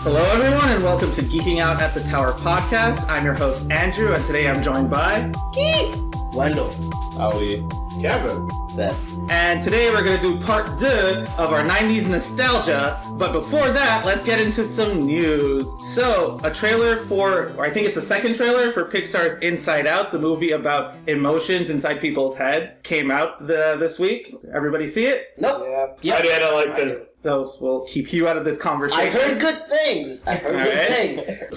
Hello everyone and welcome to Geeking Out at the Tower podcast. I'm your host Andrew and today I'm joined by Geek, Wendel, Ali, Kevin, Seth. And today we're going to do part 2 of our 90's nostalgia. But before that, let's get into some news. So, a trailer or I think it's the second trailer for Pixar's Inside Out, the movie about emotions inside people's head, came out this week. Everybody see it? Nope. Yeah. I did. I liked it. So we'll keep you out of this conversation. I heard good things.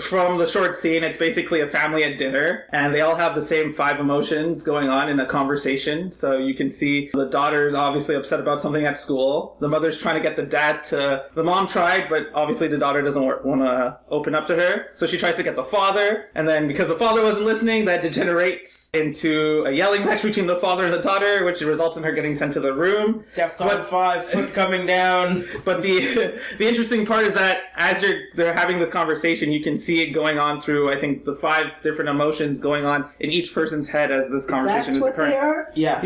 From the short scene, it's basically a family at dinner, and they all have the same 5 emotions going on in a conversation. So you can see the daughter's obviously upset about something at school. The mother's trying to get the dad to... The mom tried, but obviously the daughter doesn't want to open up to her. So she tries to get the father, and then because the father wasn't listening, that degenerates into a yelling match between the father and the daughter, which results in her getting sent to the room. DEFCON 5, foot coming down. But the interesting part is that as they're having this conversation, you can see it going on through, I think, the 5 different emotions going on in each person's head as this conversation is occurring. They are? Yeah.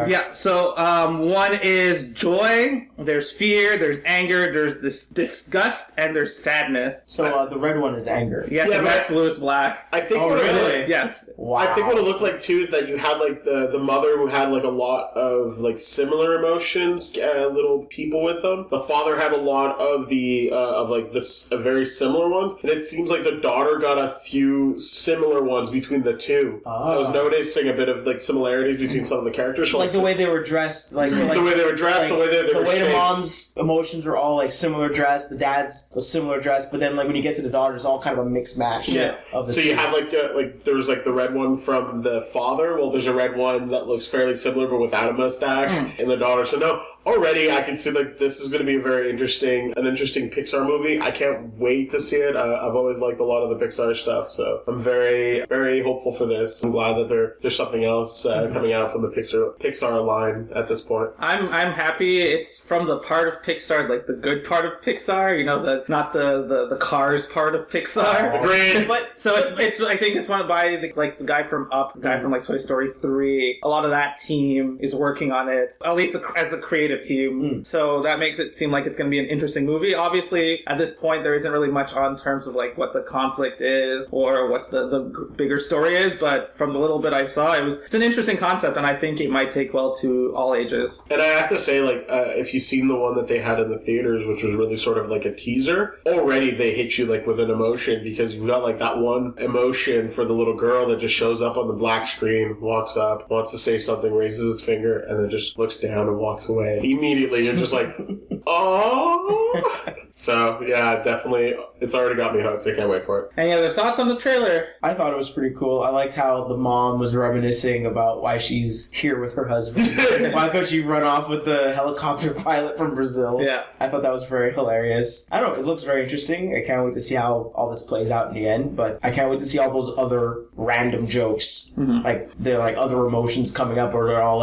Yeah. So one is joy, there's fear, there's anger, there's this disgust, and there's sadness. So the red one is anger. Yes, Yeah, and that's Lewis Black. I think. Really? Yes. Wow. I think what it looked like too is that you had like the mother who had like a lot of like similar emotions, little people with them. The father had a lot of the very similar ones, and it seems like the daughter got a few similar ones between the two. I was noticing a bit of like similarities between some of the characters, like the way they were dressed, the way they were dressed, the way they were the shaped. mom's emotions were all like similar dress, the dad's was similar dress, but then like when you get to the daughter's all kind of a mixed match. Yeah. Of the so you have like there was like the red one from the father. Well, there's a red one that looks fairly similar but without a mustache, and the daughter. So no. Already, I can see like this is going to be a very interesting Pixar movie. I can't wait to see it. I've always liked a lot of the Pixar stuff, so I'm very, very hopeful for this. I'm glad that there's something else coming out from the Pixar line at this point. I'm happy. It's from the part of Pixar, like the good part of Pixar. You know, not the Cars part of Pixar. Agreed. But so it's I think it's one by the guy from Up, the guy from like Toy Story 3. A lot of that team is working on it, at least as the creative team. So that makes it seem like it's going to be an interesting movie. Obviously, at this point, there isn't really much on terms of like what the conflict is or what the bigger story is, but from the little bit I saw, it's an interesting concept, and I think it might take well to all ages. And I have to say, like, if you've seen the one that they had in the theaters, which was really sort of like a teaser, already they hit you like with an emotion, because you've got like that one emotion for the little girl that just shows up on the black screen, walks up, wants to say something, raises its finger, and then just looks down and walks away. Immediately, you're just like, oh. So, yeah, definitely, it's already got me hooked. I can't wait for it. Any other thoughts on the trailer? I thought it was pretty cool. I liked how the mom was reminiscing about why she's here with her husband. Why could she run off with the helicopter pilot from Brazil? Yeah. I thought that was very hilarious. I don't know, it looks very interesting. I can't wait to see how all this plays out in the end, but I can't wait to see all those other random jokes. Like, they're like other emotions coming up, or they're all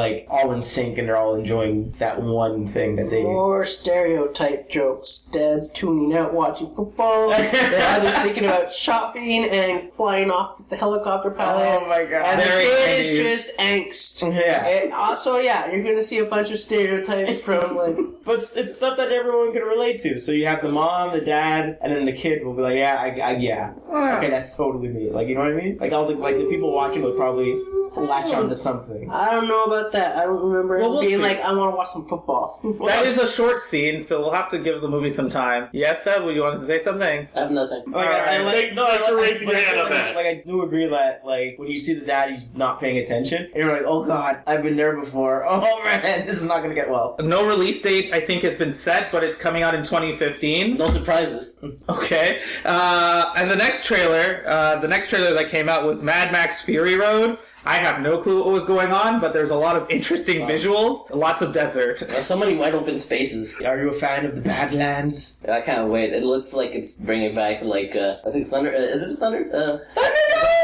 in sync and they're all enjoying that one thing that they... More stereotype jokes. Dad's tuning out watching football. Dad's thinking about shopping and flying off with the helicopter pilot. Oh my god. And the Very kid 90s. is just angst. Yeah. And also, yeah, you're going to see a bunch of stereotypes from, like... But it's stuff that everyone can relate to. So you have the mom, the dad, and then the kid will be like, yeah. Okay, that's totally me. Like, you know what I mean? Like, all the people watching will probably latch onto something. I don't know about that. I don't remember Well, we'll being see. like, I want to watch some football. That is a short scene, so we'll have to give the movie some time. Yes, Seb, you want to say something? I have nothing. Like, Thanks for raising your hand on that. Like, I do agree that, like, when you see the dad, he's not paying attention, and you're like, oh god, I've been there before. Oh man, this is not going to get well. No release date, I think, has been set, but it's coming out in 2015. No surprises. Okay. And the next trailer that came out was Mad Max Fury Road. I have no clue what was going on, but there's a lot of interesting visuals, lots of desert. So many wide open spaces. Are you a fan of the Badlands? I can't wait. It looks like it's bringing back to like, I think Thunder, is it Thunder?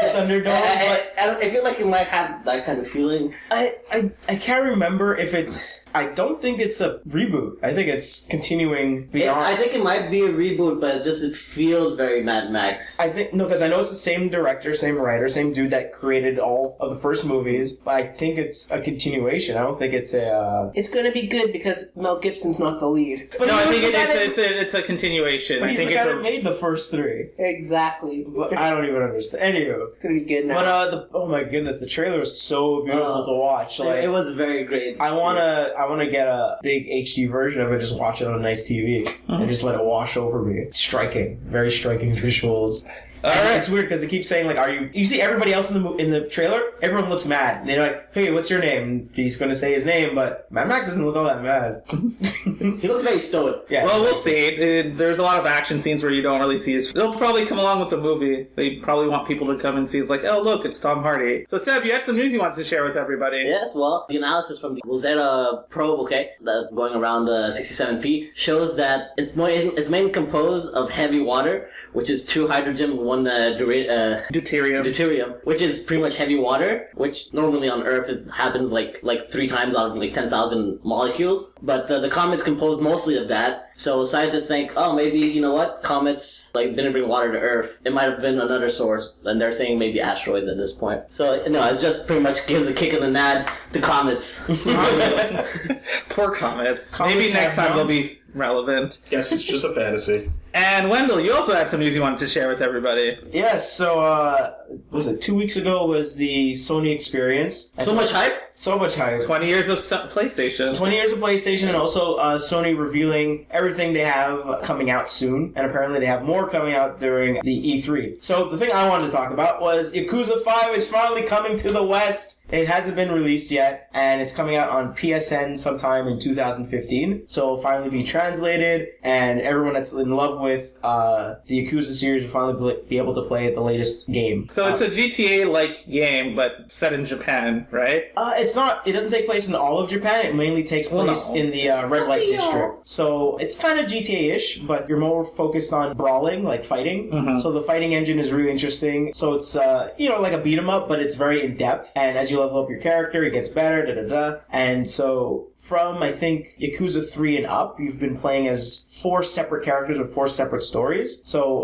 Thunderdome? I feel like it might have that kind of feeling. I can't remember if it's... I don't think it's a reboot. I think it's continuing beyond... I think it might be a reboot, but it feels very Mad Max. I think... No, because I know it's the same director, same writer, same dude that created all of the first movies, but I think it's a continuation. I don't think it's a... It's going to be good because Mel Gibson's not the lead. But No, I think it's a continuation. But I he's think the it's guy that made the first three. Exactly. But I don't even understand. Anywho. It's going to be good now. But, oh my goodness, the trailer was so beautiful to watch. Like, it was very great. I wanna get a big HD version of it, just watch it on a nice TV, and just let it wash over me. Striking. Very striking visuals. Alright. It's weird because they keep saying, like, you see everybody else in the trailer, everyone looks mad. And they're like, hey, what's your name? And he's going to say his name, but Mad Max doesn't look all that mad. He looks very stoic. Yeah. Well, we'll see. There's a lot of action scenes where you don't really see his... They'll probably come along with the movie. They probably want people to come and see. It's like, oh, look, it's Tom Hardy. So, Seb, you had some news you wanted to share with everybody. Yes, well, the analysis from the Rosetta probe, okay, that's going around 67p, shows that it's mainly composed of heavy water, which is 2 hydrogen, 1 deuterium, which is pretty much heavy water, which normally on Earth it happens like 3 times out of like 10,000 molecules. But the comet's composed mostly of that. So scientists think, oh, maybe, you know what, comets like didn't bring water to Earth. It might have been another source, and they're saying maybe asteroids at this point. So no, it's just pretty much gives a kick in the nads to comets. Poor comets. Comets Maybe next have time they'll be relevant. Yes, it's just a fantasy. And Wendell, you also had some news you wanted to share with everybody. Yes, so, was it 2 weeks ago was the Sony experience. So much hype? So much hype. 20 years of PlayStation. 20 years of PlayStation, and also Sony revealing everything they have coming out soon, and apparently they have more coming out during the E3. So the thing I wanted to talk about was Yakuza 5 is finally coming to the West. It hasn't been released yet, and it's coming out on PSN sometime in 2015. So it'll finally be translated, and everyone that's in love with the Yakuza series will finally be able to play the latest game. So it's a GTA-like game, but set in Japan, right? It's not. It doesn't take place in all of Japan. It mainly takes place in the red light district. So it's kind of GTA-ish, but you're more focused on brawling, like fighting. Mm-hmm. So the fighting engine is really interesting. So it's like a beat 'em up, but it's very in depth. And as you level up your character, it gets better. And so from, I think, Yakuza 3 and up, you've been playing as 4 separate characters with 4 separate stories. So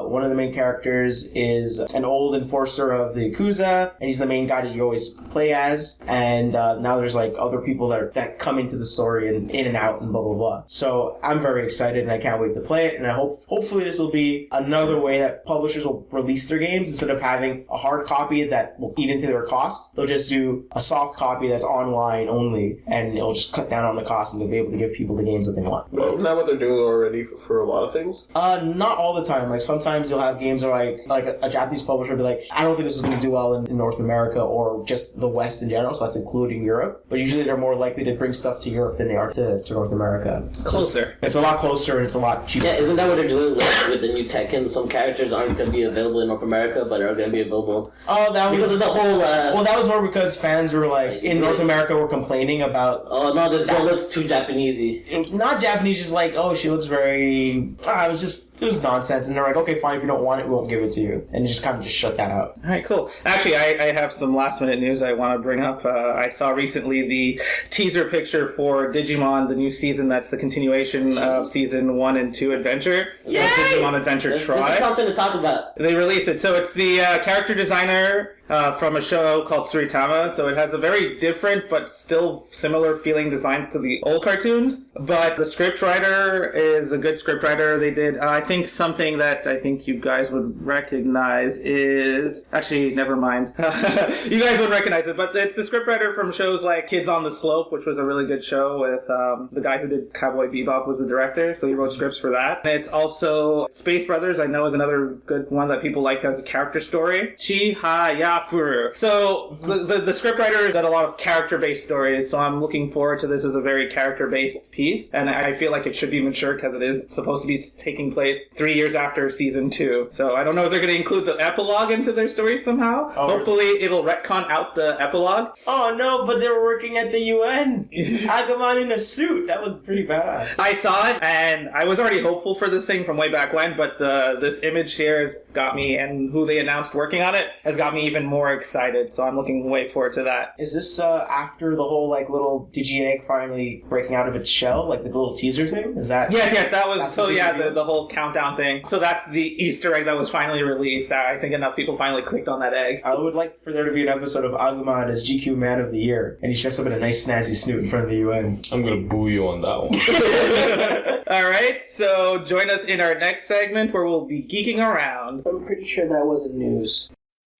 one of the main characters is an old enforcer of the Yakuza, and he's the main guy that you always play as. And now there's like other people that come into the story and in and out and blah blah blah. So I'm very excited and I can't wait to play it. And I hopefully this will be another way that publishers will release their games instead of having a hard copy that will eat into their cost. They'll just do a soft copy that's online only, and it'll just cut down on the cost and they'll be able to give people the games that they want. Isn't that what they're doing already for a lot of things? Not all the time. Like sometimes you'll have games where like a Japanese publisher will be like, I don't think this is going to do well in North America or just the West in general, so that's including Europe. But usually they're more likely to bring stuff to Europe than they are to North America. Closer. It's a lot closer and it's a lot cheaper. Yeah, isn't that what they're doing with the new Tekken? Some characters aren't going to be available in North America, but are going to be available. Oh, that was... Because there's a whole... well, that was more because fans were like, in North America were complaining about... Oh, no, this girl looks too Japanesey. Not Japanese, just like, oh, she looks very... it was nonsense. And they're like, okay, fine, if you don't want it, we won't give it to you. And they just kind of just shut that out. All right, cool. Actually, I have some last-minute news I want to bring up. I saw recently the teaser picture for Digimon, the new season that's the continuation of Season 1 and 2 Adventure. Yay! Digimon Adventure This Try. is something to talk about. They released it. So it's the character designer from a show called Tsuritama. So it has a very different but still similar feeling design to the old cartoons. But the scriptwriter is a good scriptwriter. They did, I think, something that I think you guys would recognize is... Actually, never mind. You guys would recognize it. But it's the scriptwriter from shows like Kids on the Slope, which was a really good show with the guy who did Cowboy Bebop was the director. So he wrote scripts for that. And it's also Space Brothers, I know, is another good one that people like as a character story. Chihayafuru. So the scriptwriter did a lot of character-based stories, so I'm looking forward to this as a very character-based piece, and I feel like it should be mature because it is supposed to be taking place 3 years after Season 2. So I don't know if they're going to include the epilogue into their story somehow. Oh. Hopefully it'll retcon out the epilogue. Oh no, but they were working at the UN. Agumon in a suit. That looked pretty badass. I saw it, and I was already hopeful for this thing from way back when, but this image here has got me, and who they announced working on it has got me even more excited, so I'm looking way forward to that. Is this after the whole like little Digi egg finally breaking out of its shell, like the little teaser thing? Is that? Yes, that was, so yeah, reveal? the whole countdown thing. So that's the Easter egg that was finally released. I think enough people finally clicked on that egg. I would like for there to be an episode of Agumon as GQ Man of the Year, and he's dressed up in a nice snazzy snoot in front of the UN. I'm gonna boo you on that one. Alright, so join us in our next segment where we'll be geeking around. I'm pretty sure that wasn't news.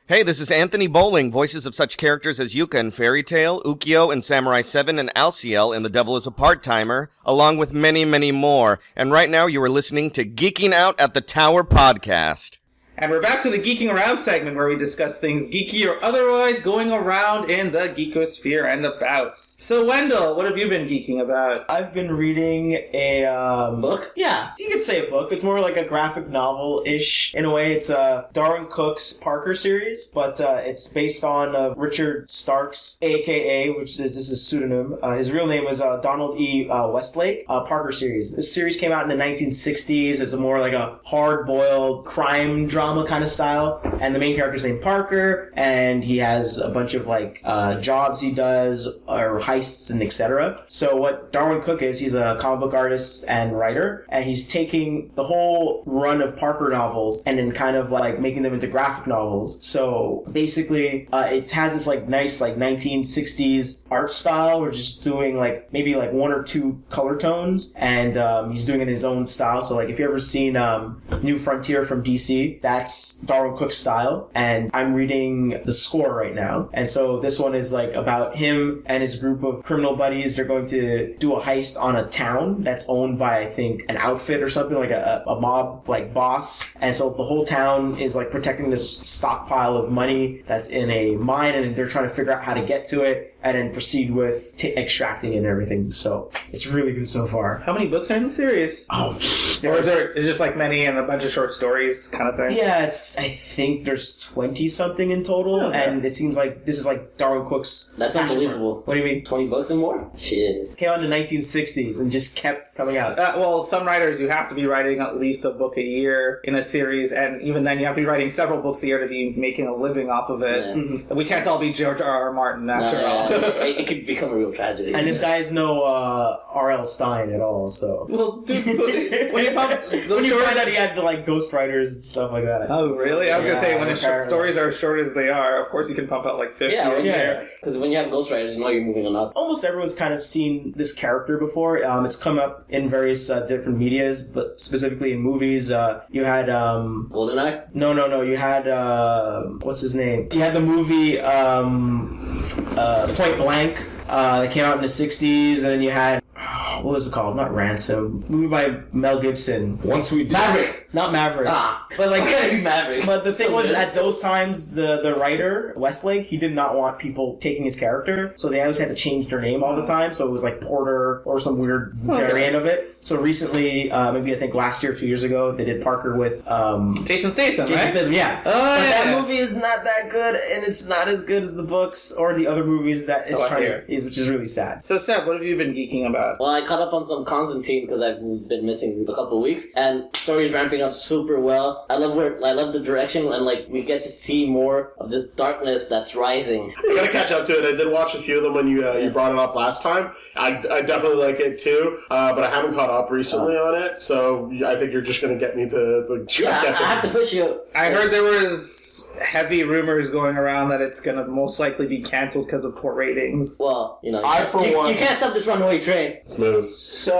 Hey, this is Anthony Bowling, voices of such characters as Yuka in Fairy Tail, Ukyo in Samurai 7, and Alciel in The Devil is a Part-Timer, along with many, many more. And right now you are listening to Geeking Out at the Tower podcast. And we're back to the Geeking Around segment where we discuss things geeky or otherwise going around in the geekosphere and abouts. So, Wendell, what have you been geeking about? I've been reading a Book? Yeah, you could say a book. It's more like a graphic novel-ish in a way. It's Darwin Cook's Parker series, but it's based on Richard Stark's, aka, which is just a pseudonym. His real name was Donald E. Westlake. Parker series. This series came out in the 1960s. It's a more like a hard-boiled crime drama kind of style, and the main character's named Parker, and he has a bunch of like jobs he does or heists and etc. So what Darwin Cook is, he's a comic book artist and writer, and he's taking the whole run of Parker novels and then kind of like making them into graphic novels. So basically it has this like nice like 1960s art style. We're just doing like maybe like one or two color tones, and he's doing it in his own style. So like if you ever seen New Frontier from DC, that's Darwin Cook's style, and I'm reading the score right now. And so this one is like about him and his group of criminal buddies. They're going to do a heist on a town that's owned by, I think, an outfit or something, like a mob like boss. And so the whole town is like protecting this stockpile of money that's in a mine, and they're trying to figure out how to get to it and then proceed with extracting it and everything. So it's really good so far. How many books are in the series? Oh, Or is there it's just like many and a bunch of short stories kind of thing? yeah, I think there's 20 something in total, Okay. and it seems like this is like Darwin Cook's. That's unbelievable. What do you mean? 20 bucks and more? Shit. Came out in the 1960s and just kept coming out. Well, some writers, you have to be writing at least a book a year in a series, and even then you have to be writing several books a year to be making a living off of it. Yeah. Mm-hmm. We can't all be George R.R. Martin after all. it could become a real tragedy. And this guy's no R.L. Stein at all, so. Well, dude, when you When you find out he had like ghostwriters and stuff like that. Oh, really? I was going to say, when apparently. stories are as short as they are, of course you can pump out like 50 yeah, a yeah. year. Because when you have ghostwriters, you know you're moving on up. Almost everyone's kind of seen this character before. It's come up in various different medias, but specifically in movies. You had GoldenEye? No. You had what's his name? You had the movie Point Blank that came out in the 60s, and then you had what was it called? Not Ransom. Movie by Mel Gibson. Once we did Maverick! Not Maverick. But like, Maverick. But the thing So was, good. at those times, the writer, Westlake, he did not want people taking his character, so they always had to change their name all the time, so it was like Porter or some weird variant of it. So recently, maybe I think last year, 2 years ago, they did Parker with Jason Statham, right? Statham, yeah. Oh, But yeah. that movie is not that good, and it's not as good as the books or the other movies that So it's I trying hear. to, which is really sad. So, Seb, what have you been geeking about? Well, I caught up on some Constantine because I've been missing a couple of weeks, and story's ramping up super well. I love the direction, and like we get to see more of this darkness that's rising. I gotta catch up to it. I did watch a few of them when you brought it up last time. I definitely like it too, but I haven't caught up recently on it, so I think you're just gonna get me to Yeah, catch I up. have to push you. I heard there was heavy rumors going around that it's going to most likely be canceled because of poor ratings. Well, you know, I, for one- you can't stop this runaway train. Smooth. So,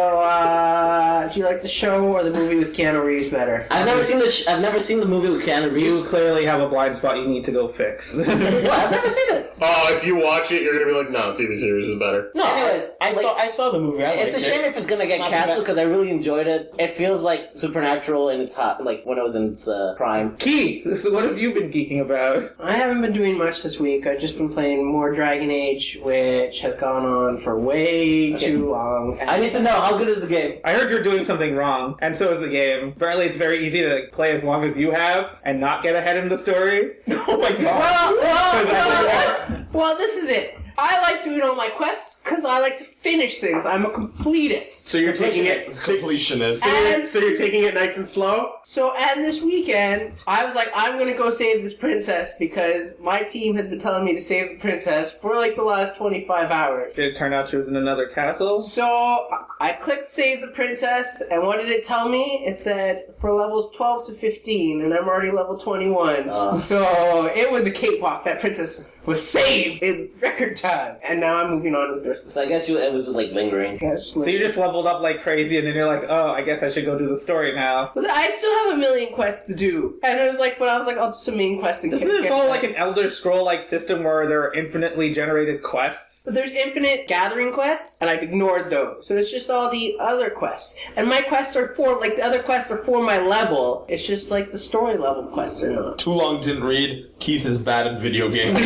do you like the show or the movie with Keanu Reeves better? I've never seen I've never seen the movie with Keanu You Reeves. clearly have a blind spot you need to go fix. Well, I've never seen it. Oh, if you watch it, you're gonna be like, no, TV series is better. No, anyways, I saw the movie. I It's a liked shame it. if it's gonna get Not the canceled best. because I really enjoyed it. It feels like Supernatural in its hot, like when it was in its prime. Keith, so what have you been geeking about? I haven't been doing much this week. I've just been playing more Dragon Age, which has gone on for way too long. I need to know, how good is the game? I heard you're doing something wrong, and so is the game. Apparently it's very easy to play as long as you have and not get ahead in the story. Oh my god. Well, this is it. I like doing all my quests because I like to finish things. I'm a completist. So you're taking it. Completionist. So you're taking it nice and slow. So, and this weekend, I was like, I'm gonna go save this princess because my team has been telling me to save the princess for like the last 25 hours. Did it turn out she was in another castle? So, I clicked save the princess, and what did it tell me? It said for levels 12 to 15, and I'm already level 21. So, it was a cakewalk. That princess was saved in record time. And now I'm moving on with the rest of the So I guess it was just like lingering. So you just leveled up like crazy, and then you're like, oh, I guess I should go do the story now. But I still have a million quests to do. And I was like, I'll do some main quests. And Doesn't it follow like an Elder Scroll-like system where there are infinitely generated quests? But there's infinite gathering quests, and I've ignored those. So it's just all the other quests. And my quests are the other quests are for my level. It's just like the story level quests are not. Too long didn't read. Keith is bad at video games.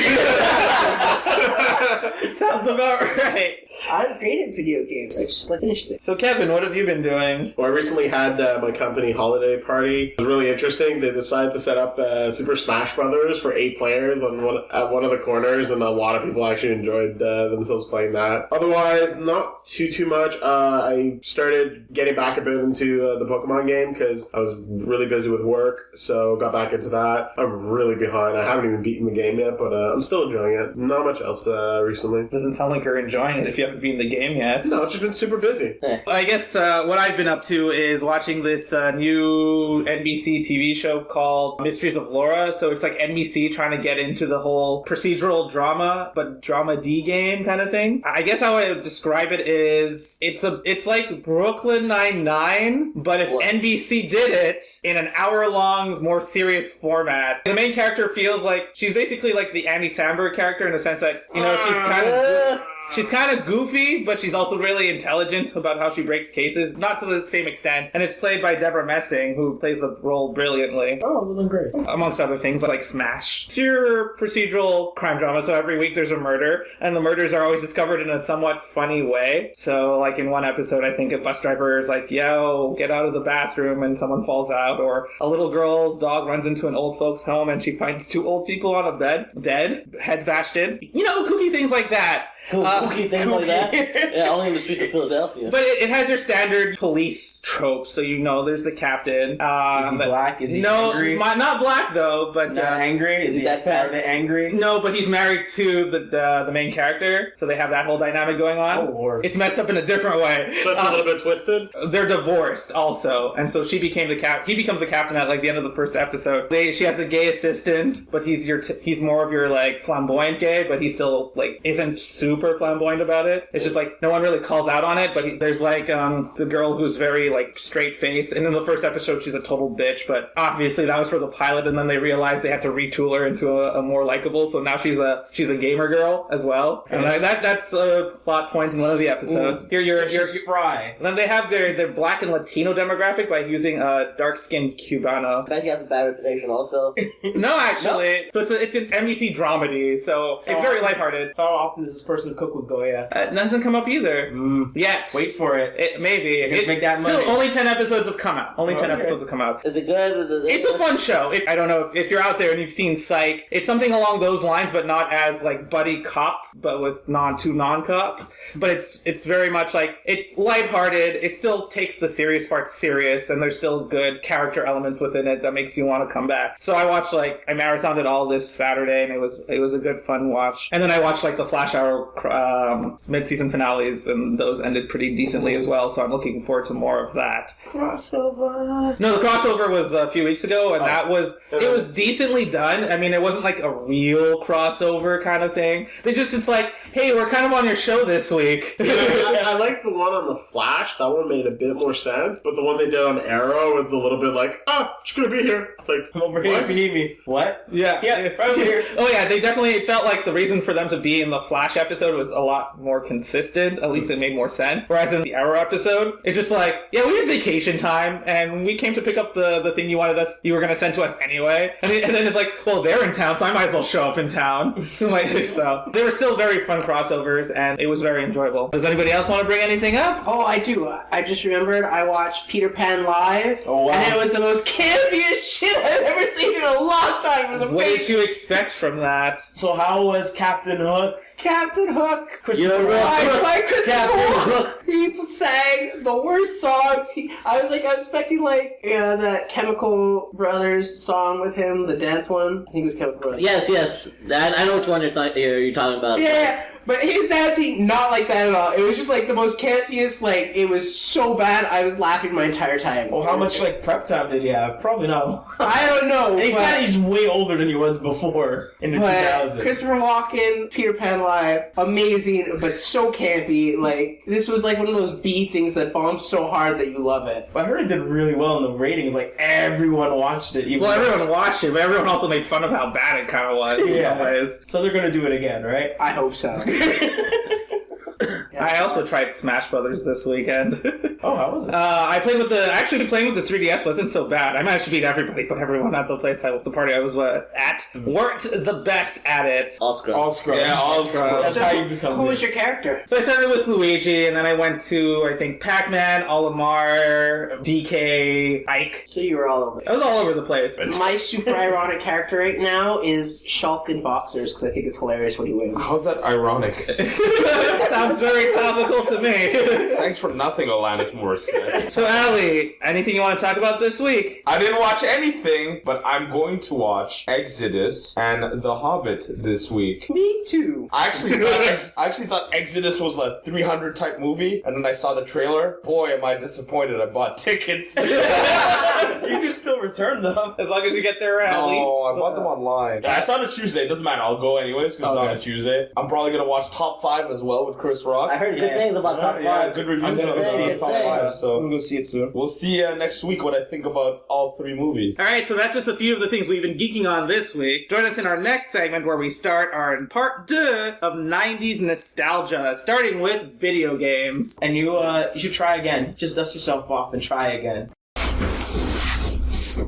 Sounds about right. I'm great at video games. I just finish things. So Kevin, what have you been doing? Well, I recently had my company holiday party. It was really interesting. They decided to set up Super Smash Brothers for 8 players at one of the corners, and a lot of people actually enjoyed themselves playing that. Otherwise, not too much. I started getting back a bit into the Pokemon game because I was really busy with work, so got back into that. I'm really behind. I haven't even beaten the game yet, but I'm still enjoying it. Not much else recently. Doesn't sound like you're enjoying it if you haven't beaten the game yet. No, it's just been super busy. I guess what I've been up to is watching this new NBC TV show called Mysteries of Laura. So it's like NBC trying to get into the whole procedural drama, but drama-D game kind of thing. I guess how I would describe it is it's like Brooklyn Nine-Nine, but if NBC did it in an hour-long, more serious format. The main character feels like she's basically like the Andy Samberg character in the sense that, you know, she's kind of goofy, but she's also really intelligent about how she breaks cases. Not to the same extent. And it's played by Deborah Messing, who plays the role brilliantly. Oh, well then great. Amongst other things like Smash. It's your procedural crime drama, so every week there's a murder, and the murders are always discovered in a somewhat funny way. So, like in one episode, I think a bus driver is like, yo, get out of the bathroom, and someone falls out. Or a little girl's dog runs into an old folks' home, and she finds 2 old people on a bed, dead, heads bashed in. You know, kooky things like that. Kooky things like that? Yeah, only in the streets of Philadelphia. But it has your standard police tropes, so you know there's the captain. Is he black? Is he angry? Not black though, but not angry? Is he that Are they angry? No, but he's married to the main character, so they have that whole dynamic going on. Oh Lord. It's messed up in a different way. So it's a little bit twisted? They're divorced also, and so he becomes the captain at like the end of the first episode. She has a gay assistant, but he's more of your like flamboyant gay, but he still like isn't super flamboyant about it. It's just like no one really calls out on it, but there's like the girl who's very like straight face, and in the first episode she's a total bitch, but obviously that was for the pilot, and then they realized they had to retool her into a more likable, so now she's a gamer girl as well. And that's a plot point in one of the episodes. Here you're Fry. And then they have their black and Latino demographic by using a dark-skinned Cubano. I bet he has a bad reputation also. No, actually. So it's an NBC dramedy, so it's very lighthearted. So how often does this person cook with Goya? It doesn't come up either. Yet. Wait for it. Maybe. Make that still, money. only 10 episodes have come out. Only 10 episodes have come out. Is it good? It's a fun show. I don't know if you're out there and you've seen Psych. It's something along those lines, but not as like buddy cop, but with two non-cops. But it's very much like, it's lighthearted. It still takes the serious part serious, and there's still good character elements within it that makes you want to come back. So I marathoned it all this Saturday, and it was a good fun watch. And then I watched like the Flash Hour mid-season finales, and those ended pretty decently as well, so I'm looking forward to more of that. Crossover. No, the crossover was a few weeks ago, and it was decently done. I mean, it wasn't like a real crossover kind of thing. It's like, hey, we're kind of on your show this week. I like the one on the Flash. That one made a bit more sense, but the one they did on Arrow was a little bit like, just gonna be here. It's like, I'm over here if you need me. What? Yeah, right over here. Oh yeah, they definitely felt like the reason for them to be in the Flash episode was a lot more consistent. At least it made more sense. Whereas in the Arrow episode, it's just like, yeah, we had vacation time, and when we came to pick up the thing you were going to send to us anyway, and then it's like, well, they're in town, so I might as well show up in town. So they were still very fun crossovers, and it was very enjoyable. Does anybody else want to bring anything up? Oh, I do. I just remembered I watched Peter Pan live, Oh, wow. and it was the most campiest shit I've ever seen in a long time. It was amazing. What did you expect from that? So how was Captain Hook? Captain Hook. Christopher By Christopher Captain Hook. He sang the worst songs. I was expecting that Chemical Brothers song with him, the dance one. I think it was Chemical Brothers. Yes. I know which one you're talking about. Yeah, but his dancing, not like that at all. It was just the most campiest, it was so bad, I was laughing my entire time. Well, how much prep time did he have? Probably not. I don't know. And he's way older than he was before in the 2000s. Christopher Walken, Peter Pan Live, amazing, but so campy. This was one of those B things that bombs so hard that you love it. I heard it did really well in the ratings. Everyone watched it. Well, everyone watched it, but everyone also made fun of how bad it kind of was in some ways. So they're gonna do it again, right? I hope so. I also tried Smash Brothers this weekend. Oh, how was it? I played with actually playing with the 3DS wasn't so bad. I managed to beat everybody, but everyone at the party I was at weren't the best at it. All scrubs. All scrubs. Yeah, all scrubs. That's how you become Who good. was your character? So I started with Luigi, and then I went to, I think, Pac-Man, Olimar, DK, Ike. So you were all over. I was all over the place. My super ironic character right now is Shulk in Boxers, because I think it's hilarious when he wins. How's that ironic? Sounds very topical to me. Thanks for nothing, Alanis Morissette. So, Allie, anything you want to talk about this week? I didn't watch anything, but I'm going to watch Exodus and The Hobbit this week. Me too. I actually thought Exodus was a 300 type movie, and then I saw the trailer. Boy, am I disappointed! I bought tickets. You can still return them. As long as you get there at least. No, I bought them online. Yeah, it's on a Tuesday. It doesn't matter. I'll go anyways because it's on a Tuesday. I'm probably gonna watch Top 5 as well with Chris Rock. I heard good things about Top 5. Yeah, good reviews. I'm gonna go see it. Top 5, So I'm gonna go see it soon. We'll see next week what I think about all 3 movies. Alright, so that's just a few of the things we've been geeking on this week. Join us in our next segment where we start our part 2 of 90's nostalgia, starting with video games. And you should try again. Just dust yourself off and try again.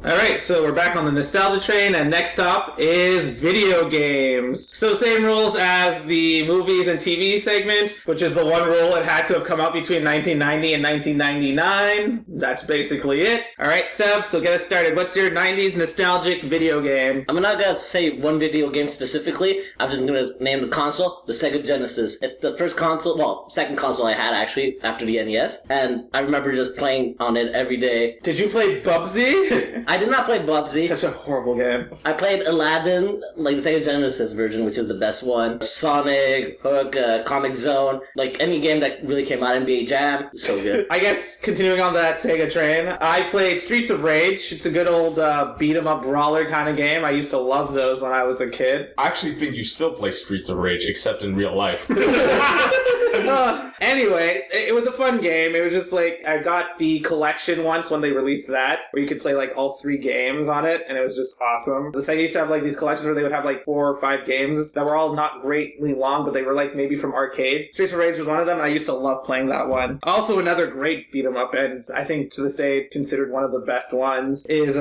Alright, so we're back on the nostalgia train, and next stop is video games. So same rules as the movies and TV segment, which is the one rule: it has to have come out between 1990 and 1999. That's basically it. Alright, Seb, so get us started. What's your 90's nostalgic video game? I'm not gonna say one video game specifically. I'm just gonna name the console, the Sega Genesis. It's the first console, second console I had actually after the NES, and I remember just playing on it every day. Did you play Bubsy? I did not play Bubsy. Such a horrible game. I played Aladdin, the Sega Genesis version, which is the best one. Sonic, Hook, Comic Zone, any game that really came out, NBA Jam. So good. I guess continuing on that Sega train, I played Streets of Rage. It's a good old beat 'em up brawler kind of game. I used to love those when I was a kid. I actually think you still play Streets of Rage, except in real life. Anyway, it was a fun game. It was just I got the collection once when they released that, where you could play all 3 games on it, and it was just awesome. The Sega used to have these collections where they would have 4 or 5 games that were all not greatly long, but they were maybe from arcades. Streets of Rage was one of them, and I used to love playing that one. Also, another great beat 'em up, and I think to this day considered one of the best ones, is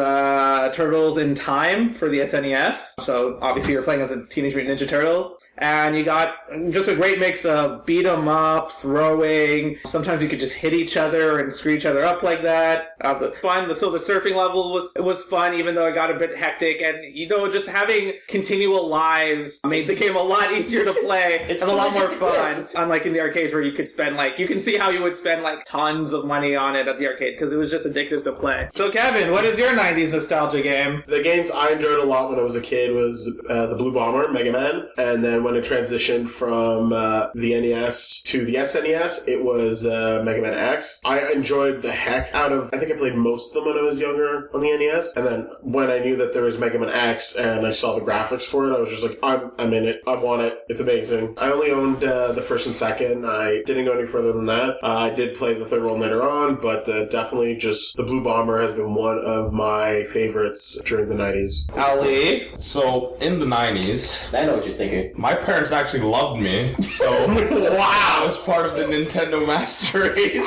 Turtles in Time for the SNES. So obviously you're playing as the Teenage Mutant Ninja Turtles. And you got just a great mix of beat 'em up, throwing. Sometimes you could just hit each other and screw each other up like that. So the surfing level was fun, even though it got a bit hectic. And just having continual lives made the game a lot easier to play. It's a lot more fun. Unlike in the arcades where you could spend you can see how you would spend tons of money on it at the arcade because it was just addictive to play. So Kevin, what is your 90's nostalgia game? The games I enjoyed a lot when I was a kid was the Blue Bomber, Mega Man, and then when it transitioned from the NES to the SNES, it was Mega Man X. I enjoyed the heck out of, I think I played most of them when I was younger on the NES, and then when I knew that there was Mega Man X and I saw the graphics for it, I was just I'm in it. I want it. It's amazing. I only owned the first and second. I didn't go any further than that. I did play the third one later on, but definitely just the Blue Bomber has been one of my favorites during the 90s. Ali? So, in the 90s, I know what you're thinking. my My parents actually loved me, so wow, I was part of the Nintendo Master Race.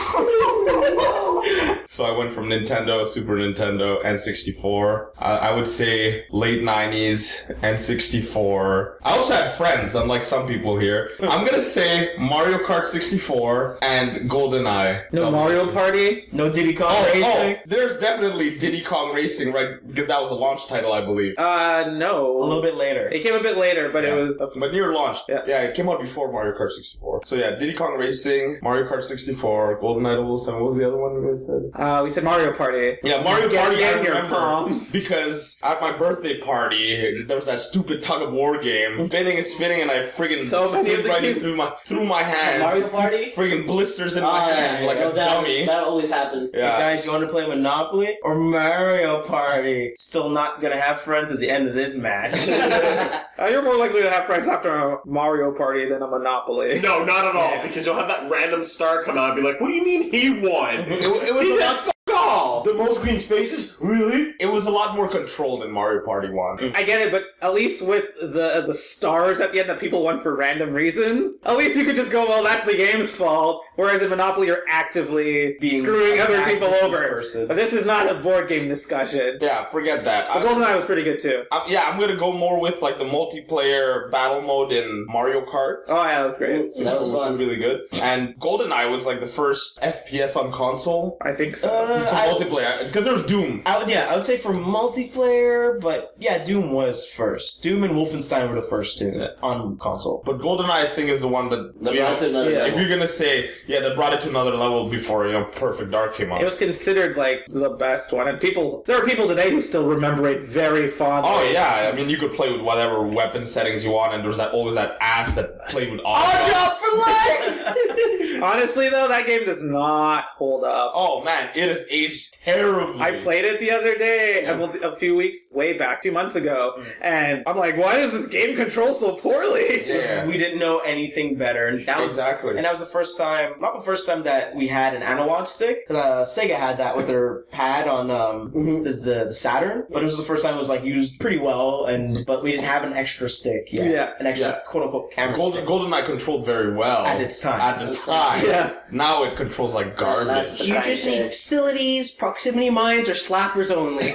So I went from Nintendo, Super Nintendo, N64. I would say late 90s, N64. I also had friends, unlike some people here. I'm gonna say Mario Kart 64 and GoldenEye. No Mario Party? No Diddy Kong Oh, Racing? there's definitely Diddy Kong Racing, right? Because that was a launch title, I believe. No. A little bit later. It came a bit later, but it was... But near launch. Yeah. It came out before Mario Kart 64. So yeah, Diddy Kong Racing, Mario Kart 64, GoldenEye 007. What was the other one you guys said? we said Mario Party. Yeah, Mario Party, I Get your remember. palms. Because at my birthday party, there was that stupid tug of war game. Spinning and spinning, and I friggin' So many of spin the right in games. through my hand. Mario Party? Friggin' blisters in my hand like no a doubt. dummy. That always happens. Yeah. Guys, you want to play Monopoly or Mario Party? Still not gonna have friends at the end of this match. You're more likely to have friends after a Mario Party than a Monopoly. No, not at all. Yeah. Because you'll have that random star come out and be like, "What do you mean he won? It was He a did lot. fuck all." The most green spaces? Really? It was a lot more controlled in Mario Party 1. I get it, but at least with the stars at the end that people won for random reasons, at least you could just go, well, that's the game's fault. Whereas in Monopoly, you're actively Being screwing other an people activist over. person. But this is not a board game discussion. Yeah, forget that. But GoldenEye was pretty good too. I'm gonna go more with like the multiplayer battle mode in Mario Kart. Oh yeah, that was great. That was fun. really good. And GoldenEye was like the first FPS on console I think so. for multiplayer because there's Doom. I would say for multiplayer, but yeah, Doom was first. Doom and Wolfenstein were the first two on console. But GoldenEye, I think, is the one that That you brought know, it to another yeah. if level. you're gonna say that brought it to another level before Perfect Dark came out. It was considered like the best one, and there are people today who still remember it very fondly. Oh yeah, I mean you could play with whatever weapon settings you want, and there's always that ass that played with auto. Drop for life! Honestly, though, that game does not hold up. Oh man, it has aged terribly. I played it the other day, a few months ago, and I'm like, why does this game control so poorly? Yeah. We didn't know anything better, and that was Exactly. And that was the first time, not the first time that we had an analog stick. Sega had that with their pad on the Saturn, but it was the first time it was like used pretty well, but we didn't have an extra stick yet. Yeah. An extra quote unquote camera stick. GoldenEye controlled very well At its time. At the time, Yes. Now it controls like garbage. That's the You kind just of need thing. facilities, proximity mines, or slappers only.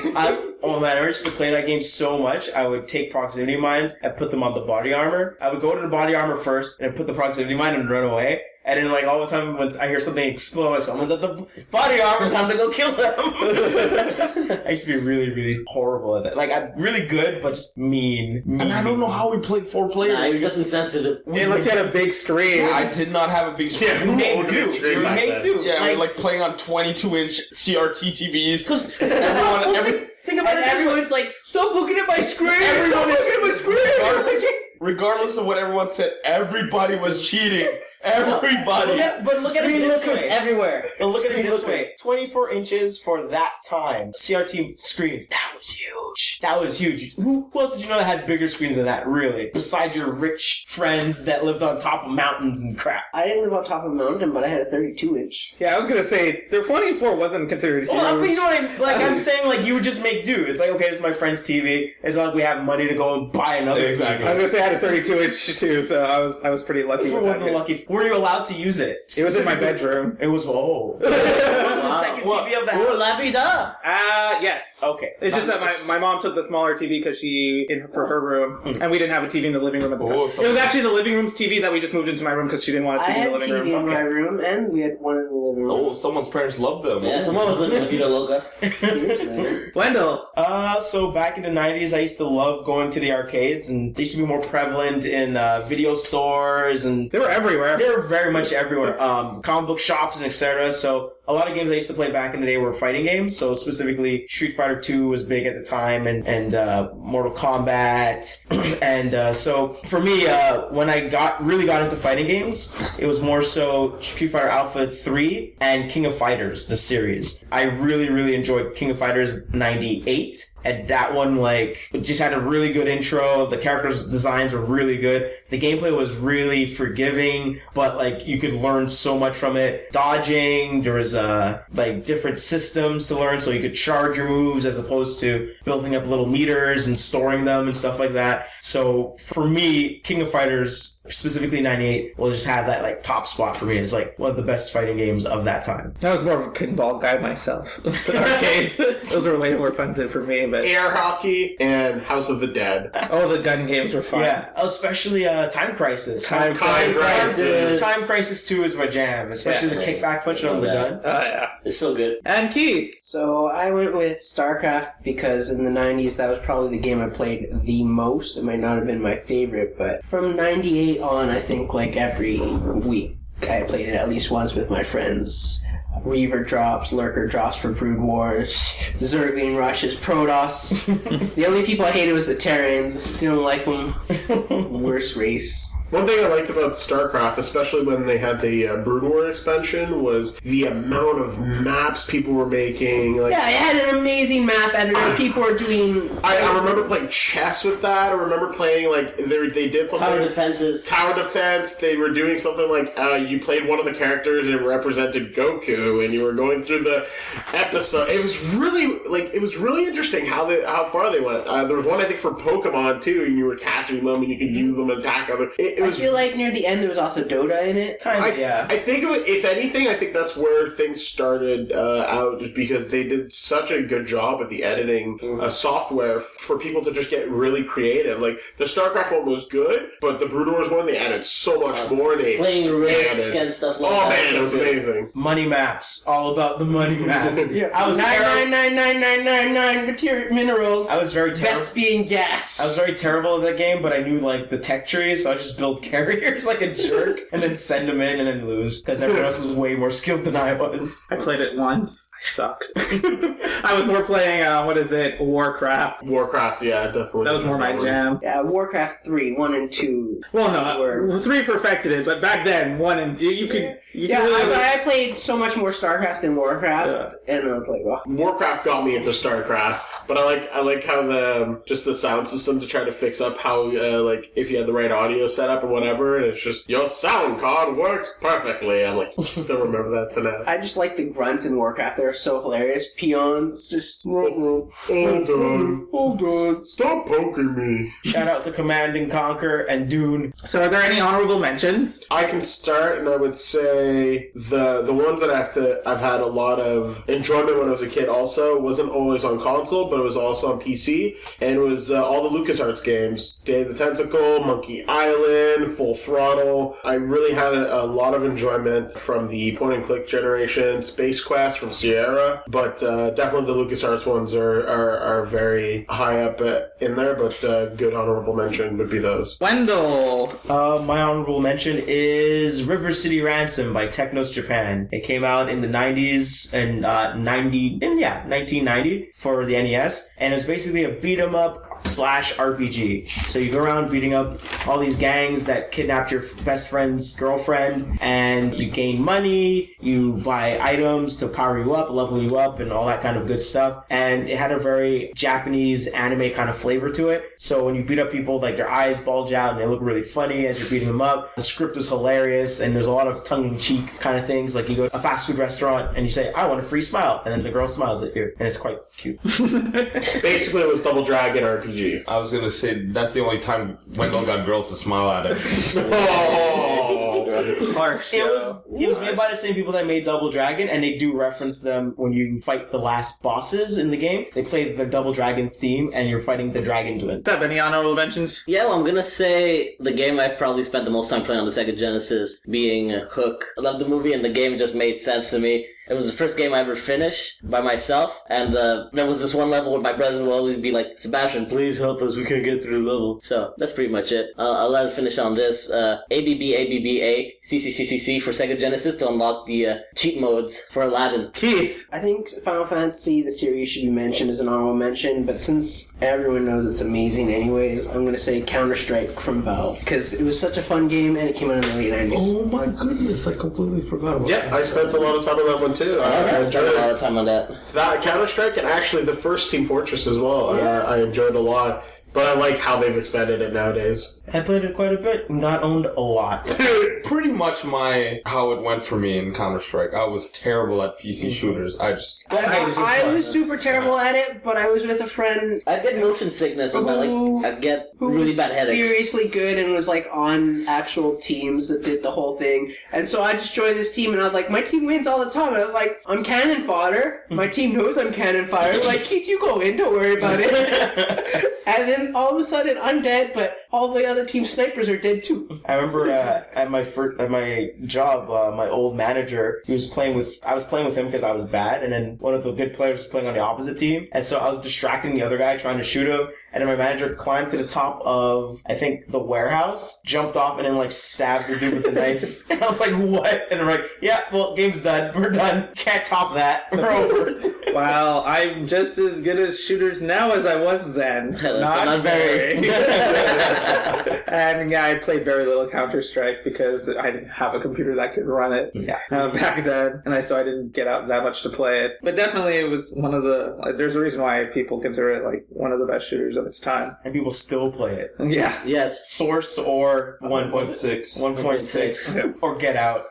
Oh man, I used to play that game so much. I would take proximity mines and put them on the body armor. I would go to the body armor first and put the proximity mine and run away. And then, like, all the time when I hear something explode, like someone's at the body armor, time to go kill them. I used to be really, really horrible at that. Like, I'm really good, but just mean. And I don't know how we played 4 players. Nah, you're just insensitive. Unless you had a big screen. Yeah, I did not have a big screen. Yeah, who owned a big screen You back made then? do. Yeah, like, we're like playing on 22-inch CRT TVs. because Think about it this way, it's like, stop looking at my screen! Everyone Stop looking at my screen! regardless of what everyone said, everybody was cheating. Everybody. But look at it this was way. everywhere. But look at it this Screen way. 24 inches for that time. CRT screens. That was huge. That was huge. Who else did you know that had bigger screens than that, really? Besides your rich friends that lived on top of mountains and crap. I didn't live on top of a mountain, but I had a 32-inch. Yeah, I was gonna say, the 24 wasn't considered huge. Well, but you know what I'm saying, like, you would just make do. It's like, okay, this is my friend's TV. It's not like we have money to go and buy another Exactly. I was gonna say I had a 32-inch too, so I was pretty lucky TV. with For that. one of the lucky. Were you allowed to use it? It was in my bedroom. It was, oh. Was it the second TV of the Oh, house? la-fi-da. Yes. Okay. It's just that my mom took the smaller TV because for her room, and we didn't have a TV in the living room at the time. Oh, It was actually the living room's TV that we just moved into my room because she didn't want a I TV in had the living TV room. in my room, and we had one in the living room. Oh, someone's parents loved them. Yeah, someone was living in Vida Loca. Seriously. Wendell. So back in the 90s, I used to love going to the arcades, and they used to be more prevalent in video stores, and They were everywhere. they were very much everywhere. Comic book shops and etc. So a lot of games I used to play back in the day were fighting games. So specifically, Street Fighter 2 was big at the time, and Mortal Kombat. And so for me, when I really got into fighting games, it was more so Street Fighter Alpha 3 and King of Fighters, the series. I really, really enjoyed King of Fighters 98. and that one like just had a really good intro. The characters' designs were really good. The gameplay was really forgiving, but like you could learn so much from it. Dodging, there was like different systems to learn, so you could charge your moves as opposed to building up little meters and storing them and stuff like that. So for me, King of Fighters, specifically 98, will just have that like top spot for me. It's like one of the best fighting games of that time. I was more of a pinball guy myself. The arcades, those were way more fun for me. But Air hockey and House of the Dead. oh, the gun games were fun. Yeah, especially Time Crisis. Time Crisis. Time Crisis 2 is my jam, especially the kickback punch on the gun. Yeah. It's so good. And Keith. So I went with StarCraft because in the 90s that was probably the game I played the most. It might not have been my favorite, but from 98 on, I think like every week I played it at least once with my friends. Reaver drops, Lurker drops for Brood Wars, Zerglings rushes, Protoss. The only people I hated was the Terrans. I still don't like them. Worst race. One thing I liked about StarCraft, especially when they had the Brood War expansion, was the amount of maps people were making. Like, Yeah, it had an amazing map editor. People were doing... I remember playing chess with that. I remember playing, like, they did something... Tower defenses. Tower defense. They were doing something like, you played one of the characters and it represented Goku, and you were going through the episode. It was really interesting how far they went. There was one, I think, for Pokemon, too, and you were catching them, and you could use them and attack other... I feel like near the end there was also Dota in it. Yeah. I think, if anything, I think that's where things started out, just because they did such a good job with the editing software for people to just get really creative. Like, the StarCraft one was good, but the Brood Wars one, they added so much more. They Playing Risk expanded. and stuff like that. Oh man, it was So good. amazing. Money maps, all about the money maps. I was 99999 minerals. I was very terrible. Vespian gas. I was very terrible at that game, but I knew like the tech trees, so I just built carriers like a jerk, and then send them in and then lose because everyone else was way more skilled than I was. I played it once. I sucked. I was more playing, Warcraft. Warcraft, yeah, definitely. That was more my jam. Yeah, Warcraft 3, 1 and 2. Well, no, 3 perfected it, but back then, 1 and... You could really... I played so much more StarCraft than Warcraft, and I was like, oh. Warcraft got me into StarCraft, but I like how the sound system to try to fix up how like if you had the right audio setup or whatever, and it's just your sound card works perfectly. I'm like, I still remember that tonight. I just like the grunts in Warcraft. They're so hilarious. Peons, just... Hold on, stop poking me. Shout out to Command and Conquer and Dune. So are there any honorable mentions? I can start, and I would say the ones that I've had a lot of enjoyment when I was a kid. Also, wasn't always on console, but it was also on PC, and it was all the LucasArts games: Day of the Tentacle, Monkey Island, Full Throttle. I really had a lot of enjoyment from the point-and-click generation, Space Quest from Sierra, but definitely the LucasArts ones are very high up in there, but good honorable mention would be those. Wendell. My honorable mention is River City Ransom by Technos Japan. It came out in the 90s and 1990 for the NES, and it's basically a beat 'em up / RPG. So you go around beating up all these gangs that kidnapped your best friend's girlfriend, and you gain money, you buy items to power you up, level you up, and all that kind of good stuff. And it had a very Japanese anime kind of flavor to it. So when you beat up people, like their eyes bulge out and they look really funny as you're beating them up. The script was hilarious, and there's a lot of tongue-in-cheek kind of things. Like you go to a fast food restaurant and you say, I want a free smile, and then the girl smiles at you, and it's quite cute. Basically, it was Double Dragon RPG. I was gonna say that's the only time Wendell got girls to smile at him. Harsh. It was made by the same people that made Double Dragon, and they do reference them when you fight the last bosses in the game. They play the Double Dragon theme, and you're fighting the Dragon Twin. Have any honorable mentions? Yeah, well, I'm gonna say the game I've probably spent the most time playing on the Sega Genesis being Hook. I loved the movie, and the game just made sense to me. It was the first game I ever finished by myself, and there was this one level where my brother would always be like, Sebastian, please help us, we can't get through the level. So, that's pretty much it. I'll let it finish on this. ABBA, CCCCC for Sega Genesis to unlock the cheat modes for Aladdin. Keith. I think Final Fantasy, the series, should be mentioned as an honorable mention, but since everyone knows it's amazing anyways, I'm going to say Counter-Strike from Valve, because it was such a fun game, and it came out in the late 90s. Oh my goodness, I completely forgot about Yeah, I spent a lot of time on that one too. too. I spent a lot of time on that. That Counter-Strike and actually the first Team Fortress as well. I enjoyed a lot. But I like how they've expanded it nowadays. I played it quite a bit, not owned a lot. Pretty much how it went for me in Counter-Strike. I was terrible at PC shooters. I was super terrible at it, but I was with a friend I get motion sickness and I get who really was bad headaches. seriously good and was like on actual teams that did the whole thing. And so I just joined this team and I was like, my team wins all the time. And I was like, I'm cannon fodder. My team knows I'm cannon fodder. Like, Keith, you go in, don't worry about it. And then all of a sudden I'm dead, but all the other team snipers are dead too. I remember at my job, my old manager, I was playing with him because I was bad, and then one of the good players was playing on the opposite team, and so I was distracting the other guy trying to shoot him, and then my manager climbed to the top of, I think, the warehouse, jumped off, and then like stabbed the dude with the knife. And I was like, what? And they're like, yeah, well, game's done. We're done. Can't top that. We're over. Well, I'm just as good as shooters now as I was then. So not very. And yeah, I played very little Counter-Strike because I didn't have a computer that could run it back then, and so I didn't get out that much to play it. But definitely, it was one of the. There's a reason why people consider it like one of the best shooters of its time, and people still play it. Yeah. Yes. Source or 1.6. 1.6 or Get Out.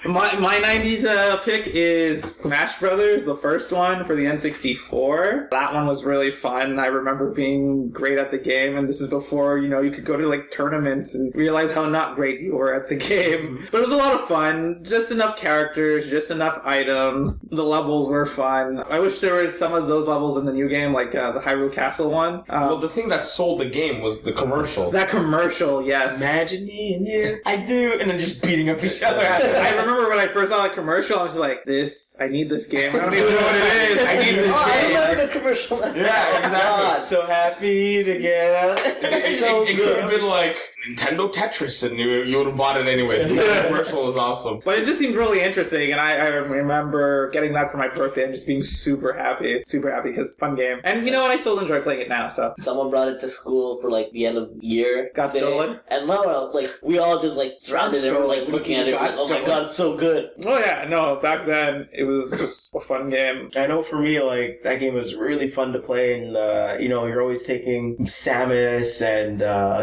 My 90s pick is Smash Brothers, the first one for the N64. That one was really fun. I remember being great at the game, and this is before, you could go to like tournaments and realize how not great you were at the game. But it was a lot of fun. Just enough characters, just enough items. The levels were fun. I wish there was some of those levels in the new game, like the Hyrule Castle one. Well, the thing that sold the game was the commercial. That commercial, yes. Imagine me and you. I do. And then just beating up each other. I remember when I first saw that commercial, I was like, I need this game. I don't even know what it is. I need this game. I remember the commercial. Yeah, exactly. So happy to get out. It could have been like Nintendo Tetris, and you would have bought it anyway. The commercial was awesome. But it just seemed really interesting, and I remember getting that for my birthday and just being super happy because fun game. And you know what? I still enjoy playing it now. So someone brought it to school for like the end of the year. Got stolen, and no, like we all just like surrounded it, like looking at it. Like, oh my god, it's so good. Oh yeah, no. Back then it was just a fun game. I know for me, like that game was really fun to play, and you're always taking Samus and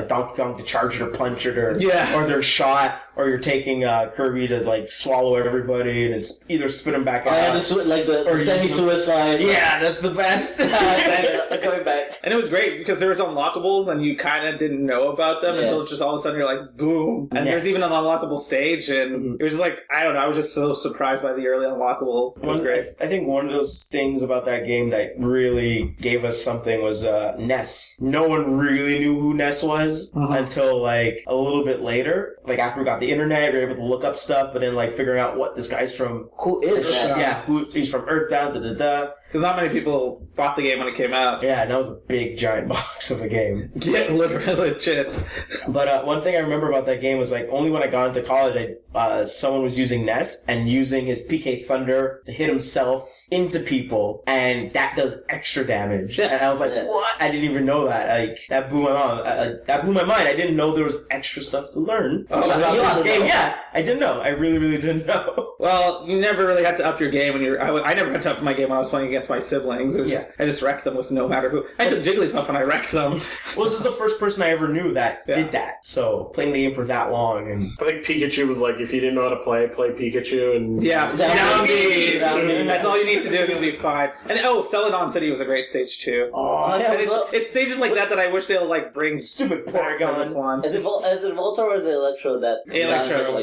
Donkey Kong to charge it or punch it, or they're shot. Or you're taking Kirby to like swallow everybody, and it's either spit them back out. Oh, yeah, the semi-suicide. Yeah, that's the best. Coming back. And it was great because there was unlockables, and you kind of didn't know about them until just all of a sudden you're like, boom. And there's even an unlockable stage, and it was just like, I don't know, I was just so surprised by the early unlockables. It was great. I think one of those things about that game that really gave us something was Ness. No one really knew who Ness was until like a little bit later. Like after we got the internet, we were able to look up stuff, but then like figuring out what this guy's from. Who is Ness? Yeah, he's from Earthbound, Because not many people bought the game when it came out. Yeah, and that was a big, giant box of a game. Yeah, literally legit. But one thing I remember about that game was like only when I got into college, someone was using Ness and using his PK Thunder to hit himself into people, and that does extra damage. And I was like, what? I didn't even know that. Like that blew my mind. I didn't know there was extra stuff to learn about this game. Yeah, I didn't know. I really, really didn't know. Well, you never really had to up your game when I never had to up my game when I was playing against my siblings. It was I just wrecked them with no matter who. I took Jigglypuff and I wrecked them. Well, this is the first person I ever knew that did that. So playing the game for that long, and I think Pikachu was like, if you didn't know how to play Pikachu, and down B. That's all you need to do, and you'll be fine. And Celadon City was a great stage too. Oh, yeah, and it's stages like that I wish they'll like bring stupid Porygon. This one. Is it Voltor or is it Electro that? Electro.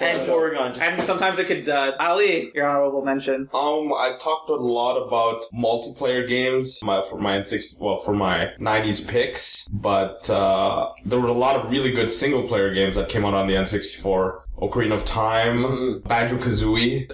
And Porygon. And sometimes it could. Ali, your honorable mention. I talked a lot about multiplayer games for my 90s picks, but there were a lot of really good single player games that came out on the N64. Ocarina of Time, Banjo-Kazooie.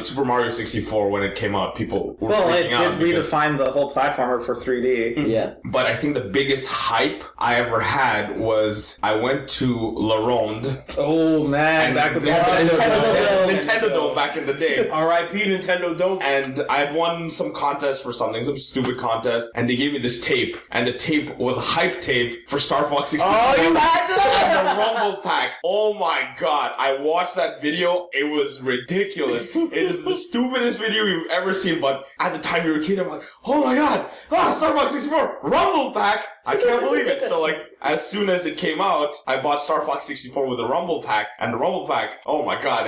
Super Mario 64, when it came out, people were freaking out. Well, it did redefine the whole platformer for 3D. Yeah. But I think the biggest hype I ever had was I went to La Ronde. Oh, man. Back in the Nintendo Dome back in the day. R.I.P. Nintendo Dome. And I had won some contest for something, some stupid contest, and they gave me this tape. And the tape was a hype tape for Star Fox 64. Oh, you had that? And the Rumble Pack. Oh my god. god, I watched that video. It was ridiculous. It is the stupidest video you've ever seen, but at the time you were a kid, I'm like, oh my god, Starbucks 64, Rumble Pack! I can't believe it. So, like, as soon as it came out, I bought Star Fox 64 with the Rumble Pack, and the Rumble Pack, oh my god,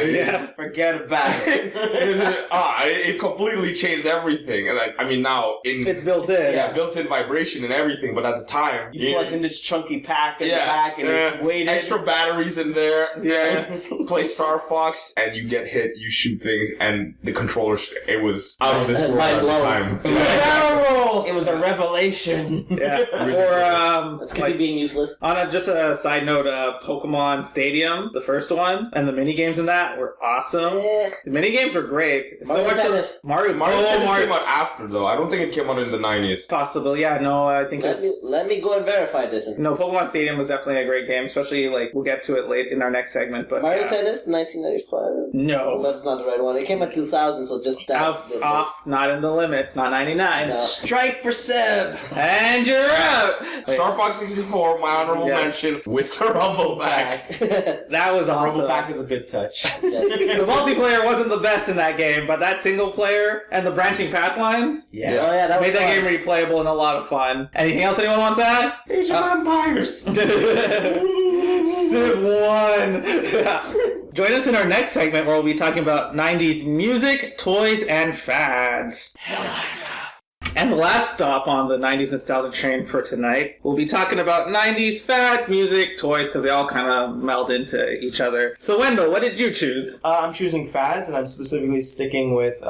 Forget about it. it completely changed everything. And I mean, now, It's built in. Yeah, built-in vibration and everything, but at the time... You plugged in this chunky pack in the back and it waited. Extra batteries in there. Yeah. Play Star Fox, and you get hit, you shoot things, and the controller, it was out of this world at the time. It was a revelation. Yeah. Or, That's like being useless. On just a side note, Pokemon Stadium, the first one, and the mini games in that were awesome. The mini games were great. Mario Tennis. Mario Tennis came out after, though. I don't think it came out in the 90s. Possible, yeah. No, I think. Let me go and verify this. No, Pokemon Stadium was definitely a great game, especially like we'll get to it late in our next segment. But Mario Tennis, 1995. No, that's not the right one. It came out 2000, so just that. Off, not in the limits, not 99. No. Strike for Seb, and you're out. Star Fox 64, my honorable mention with the Rumble Pack. That was awesome. Rumble Pack is a good touch. Yes. The multiplayer wasn't the best in that game, but that single player and the branching path lines, Yes. Oh yeah, that made was that fun. game replayable and a lot of fun. Anything else anyone wants to add? Age of Empires. Civ 1. Join us in our next segment where we'll be talking about 90s music, toys, and fads. And the last stop on the 90s nostalgia train for tonight, we'll be talking about 90s fads, music, toys, because they all kind of meld into each other. So Wendell, what did you choose? I'm choosing fads, and I'm specifically sticking with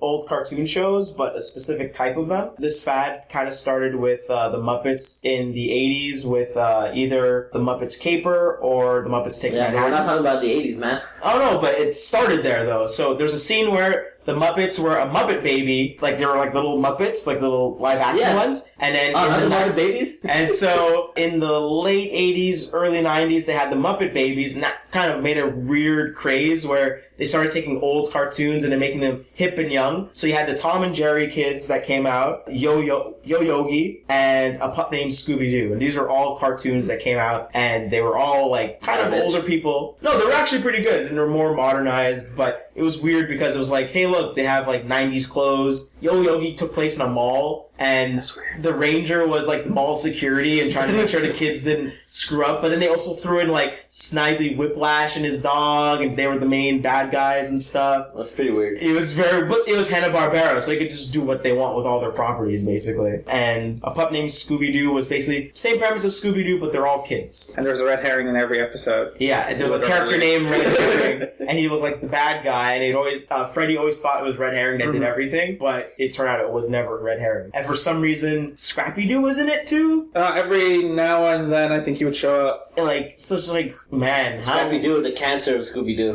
old cartoon shows, but a specific type of them. This fad kind of started with the Muppets in the 80s with either the Muppets Caper or the Muppets Take Yeah, Manhattan. we're not talking about the 80s, man. Oh no, but it started there though. So there's a scene where the Muppets were a Muppet baby, like they were like little Muppets, like little live action ones, and then the Muppet babies. And so in the late 80s, early 90s, they had the Muppet Babies, and that kind of made a weird craze where they started taking old cartoons and then making them hip and young. So you had the Tom and Jerry kids that came out, Yo Yogi, and a pup named Scooby-Doo. And these were all cartoons that came out, and they were all like kind of older people. No, they were actually pretty good, and they were more modernized, but it was weird because it was like, hey look, they have like 90s clothes. Yo Yogi took place in a mall, and the ranger was like the mall security and trying to make sure the kids didn't screw up. But then they also threw in like Snidely Whiplash and his dog, and they were the main bad guys and stuff. That's pretty weird. It was Hanna-Barbera, so they could just do what they want with all their properties, basically. And a pup named Scooby-Doo was basically same premise of Scooby-Doo, but they're all kids. And there's a red herring in every episode. Yeah, and there's a character named Red Herring, and he looked like the bad guy, and Freddy always thought it was Red Herring that did everything, but it turned out it was never Red Herring. And for some reason, Scrappy-Doo was in it too? Every now and then I think he would show up. And like, so it's like, man, Scrappy-Doo, the cancer of Scooby-Doo.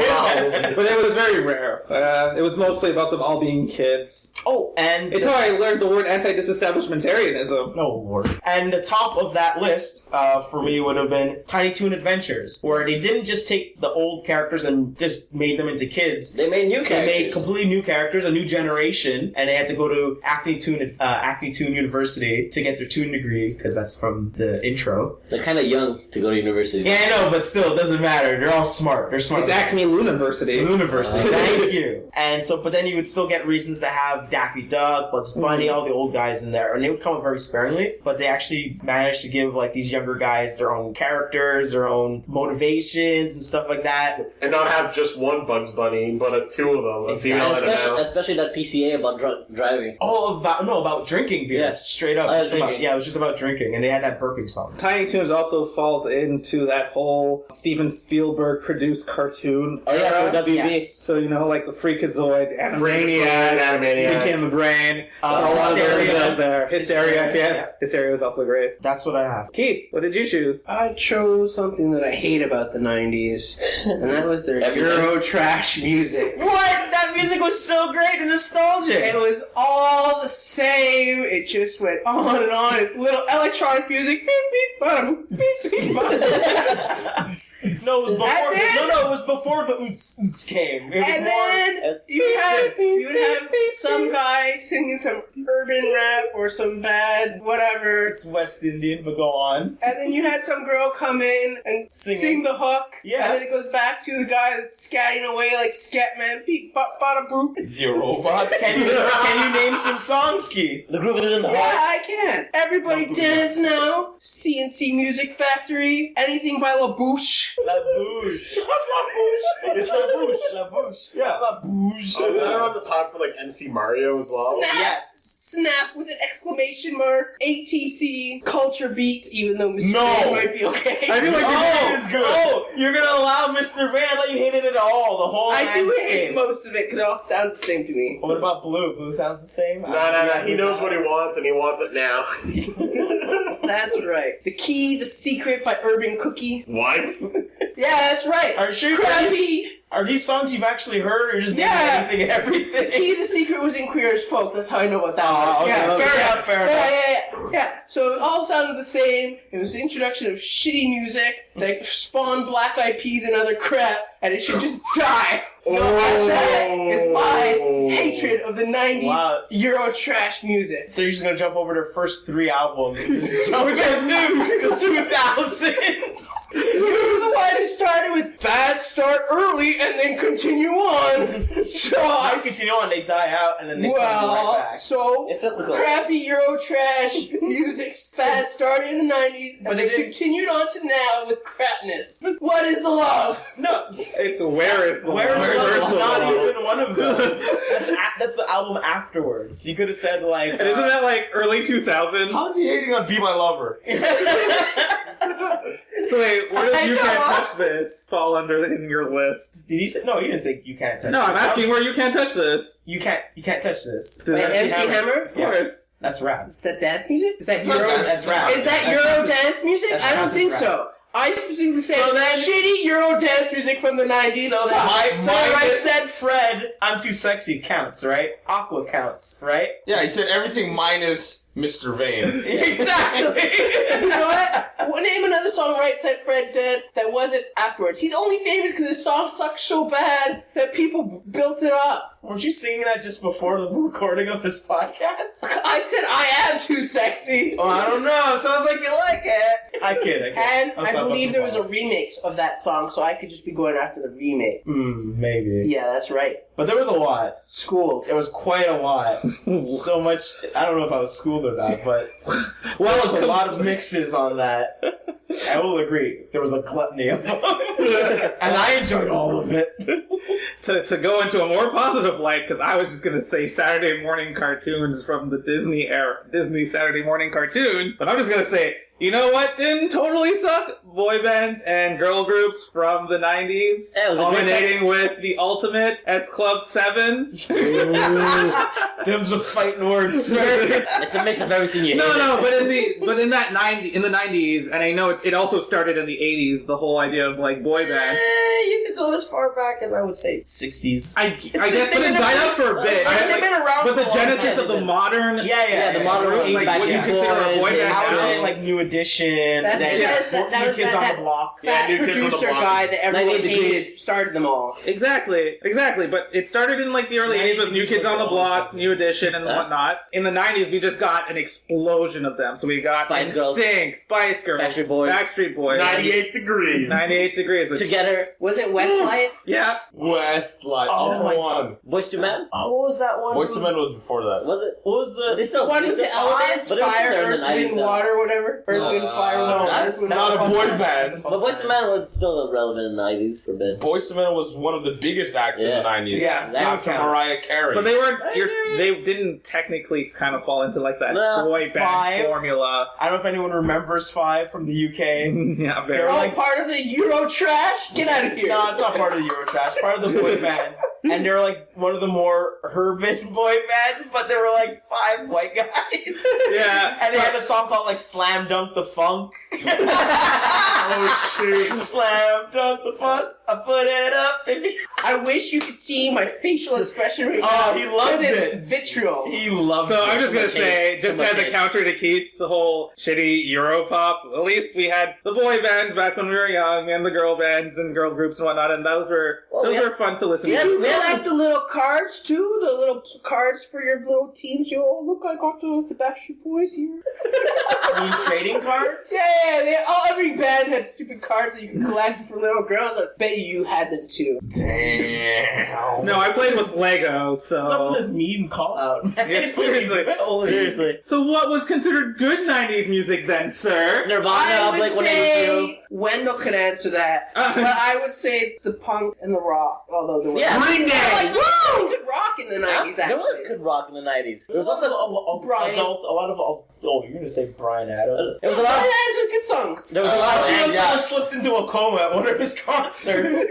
Wow. But it was very rare. It was mostly about them all being kids. Oh, and it's how I learned the word anti-disestablishmentarianism. No word. And the top of that list for me would have been Tiny Toon Adventures, where they didn't just take the old characters and just made them into kids. They made new characters. They made completely new characters, a new generation, and they had to go to Acme Toon University to get their Toon degree, because that's from the intro. They're kind of young to go to university. Yeah, I know, but still, it doesn't matter. They're all smart. They're smart. It's Acme Luniversity. Luniversity. Thank you. And so, but then you would still get reasons to have Daffy Duck, Bugs Bunny, all the old guys in there, and they would come up very sparingly, but they actually managed to give like these younger guys their own characters, their own motivations and stuff like that. And not have just one Bugs Bunny, but two of them. Exactly. Especially that PCA about driving. Oh, about drinking beer. Yeah. Straight up. It was just about drinking, and they had that burping song. Tiny Toons also falls into that whole Steven Spielberg produced cartoon era. For WB. Yes. So, like the Freakazoid, Animaniacs, Pinky and the Brain. So a lot of Hysteria there. Hysteria, yes. Yeah. Hysteria was also great. That's what I have. Keith, what did you choose? I chose something that I hate about the 90s, and that was their Euro trash music. What? That music was so great and nostalgic. It was all the same. It just went on and on. It's little electronic music. Beep, beep, bottom, beep, beep, bottom. No, it was before the oots came. And then you would have some guy singing some urban rap or some bad whatever. It's West Indian, but go on. And then you had some girl come in and sing the hook. Yeah. And then it goes back to the guy that's scatting away like Scatman. Beep, bop, bada, boop. Is he a robot? Can you name some songs, Key? The groove is in the Yeah, heart. I can. Everybody dance now. CNC Music Factory. Anything by La Bouche. La Bouche. It's La Bouche. La Bouche. Yeah, La Bouche. Oh, is that around the time for like MC Mario as well? Snap. Yes. Snap with an exclamation mark. ATC. Culture Beat. Even though Mr. No. Van might be okay. I feel like Oh, oh, you're gonna allow Mr. Van? I thought you hated it all. The whole I do landscape. hate most of it because it all sounds the same to me. What about Blue? Blue sounds the same? No. He knows what he wants and he wants it now. That's right. The Key, The Secret by Urban Cookie. What? Yeah, that's right. Are you sure Crappy. Are these songs you've actually heard, or just naming Yeah. anything and The everything? Key, The Secret was in Queer as Folk. That's how I know what that was. Oh, okay. Yeah, Fair yeah. enough, fair enough. Yeah. So it all sounded the same. It was the introduction of shitty music that spawned Black Eyed Peas and other crap, and it should just die. No, that is my hatred of the 90s Wow. Euro trash music. So you're just gonna jump over to their first 3 albums and just jump into the 2000s? You're the one who started with bad start early and then continue on. So I I continue on, they die out, and then they come well, right back. so It's cyclical. crappy Euro trash music fad started in the 90s, But and they they didn't- continued on to now with crapness. What is the love? No, It's Where is the Where's Love? the Love is the not Love? even one of them. That's the album afterwards. You could have said, like... And isn't that like early 2000s? How's he hating on Be My Lover? So wait, where does I You Can't know. Touch This fall under in your list? Did he say... No, he didn't say You Can't Touch No, I'm This. asking where You Can't Touch This. You can't touch this. Did Wait, that- MC Hammer? Of course. That's rap. Is that dance music? Is that No, Euro? that's rap. Is that That's Euro music. dance music? That's I don't concept think rap. so. I specifically said So then- shitty Euro dance music from the 90s. So sucks. that My- I said Fred, I'm too sexy counts, right? Aqua counts, right? Yeah, he said everything minus Mr. Vane. Exactly. You know what? Well, name another song Right Said Fred did that wasn't afterwards. He's only famous because his song sucks so bad that people built it up. Weren't you singing that just before the recording of this podcast? I said I am too sexy. Oh, I don't know. Sounds like you like it. I kid. And I'll I stop believe busting there was balls. a remix of that song, so I could just be going after the remake. Maybe. Yeah, that's right. But there was a lot. Schooled. It was quite a lot. So much. I don't know if I was schooled or not, but there was a lot of mixes on that. I will agree. There was a gluttony of them. And I enjoyed all of it. To go into a more positive light, because I was just going to say Saturday morning cartoons from the Disney era, Disney Saturday morning cartoons, but I'm just going to say, you know what didn't totally suck? Boy bands and girl groups from the 90s, Yeah, it was a great culminating with the ultimate S Club 7. Them's a fighting words, sir. It's a mix of everything you hate. No, but in the 90s, and I know it also started in the 80s, the whole idea of like boy bands. You could go as far back as I would say 60s. I guess, but it died out for a bit. They've been around But for the a long genesis time. of the modern, Yeah, the modern like Backstreet what you consider a boy Boys, band. I would say now. like New Edition, That's then because that New was Kids that on the Block. fat New Kids on the producer Block. guy that everyone 98 hated Degrees. started them all. Exactly. But it started in like the early 80s with New Kids on the Block, New Edition, and whatnot. In the 90s, we just got an explosion of them. So we got Spice Girls. NSYNC, Spice Girls, Backstreet Boys. 98 degrees. 98 Degrees. Which, Together, Wasn't Westlife? yeah. Westlife. Oh my one. Boys to Men. Oh, what was that one? Boyz II Men was before that. Was it? What was the... They still, One they with still the elements, but it was fire, there in earth, the 90s, wind, though. water, whatever. Earth, wind, fire, water. that's not a boy That's band. fun But Boys to fact. Men was still relevant in the 90s for a bit. Boyz II Men was one of the biggest acts in the Yeah. 90s. Yeah, that After would count. Mariah Carey. But they weren't. They didn't technically kind of fall into like that No, boy band Five. formula. I don't know if anyone remembers Five from the UK. Yeah, very. They're Oh, like- part of the Euro trash? Get out of here. No, it's not part of the Eurotrash. Part of the boy bands, and they're like one of the more urban boy bands. But there were like 5 white guys. Yeah. and they had a song called like "Slam Dunk the Funk." Oh, shoot. Slam Dunk the Funk. I put it up. If I wish you could see my facial expression right now. Oh, he loves It's it. Vitriol. He loves it. So I'm just gonna say, just much as a hate. counter to Keith's the whole shitty Europop, at least we had the boy bands back when we were young, and the girl bands and girl groups and whatnot, and those were fun to listen Yes, to. we You have like the little cards too? The little cards for your little teams? Look, I got the Backstreet Boys here. trading cards? Yeah, every band had stupid cards that you could collect for little girls. I bet you had them too. Damn. No, I played with Lego, What's up so. with this meme call out, man? Yeah, seriously. Seriously. So what was considered good 90s music then, sir? Nirvana, I would Blink 182. say Wendell could answer that, but I would say the punk and the rock. Although there was Yeah. Green Day! like good rock in the Yeah, 90s. there was actually. good rock in the 90s. There was There's also also a Brian. lot of oh, you're gonna say Brian Adams. there was a lot. Yeah, there's some good songs. There was a lot of Someone slipped into a coma at one of his concerts.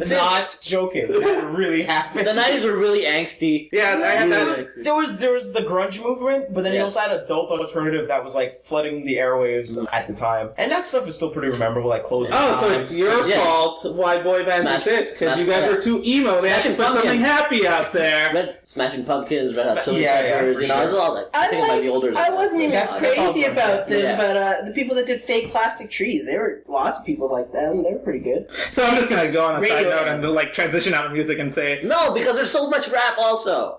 Not joking. That really happened. The 90s were really angsty. Yeah, I had There that. was the grunge movement, but then you Yes. also had adult alternative that was like flooding the airwaves at the time, and that stuff is still pretty memorable, like closing. Oh, so Time. it's your Yeah. fault why boy bands Smash- exist, because Smash- you guys yeah. were too emo. They had to Smashing put something Pumpkins. happy out there. Smashing Pumpkins, Red Hot Chili Yeah, Peppers, for you know, sure. there's all that. I think it might be older. I wasn't even That's all crazy fun. about them, Yeah. but the people that did fake plastic trees, there were lots of people like them. They were pretty good. So I'm just gonna go on a side Radio. note and like transition out of music and say, No, because there's so much rap also.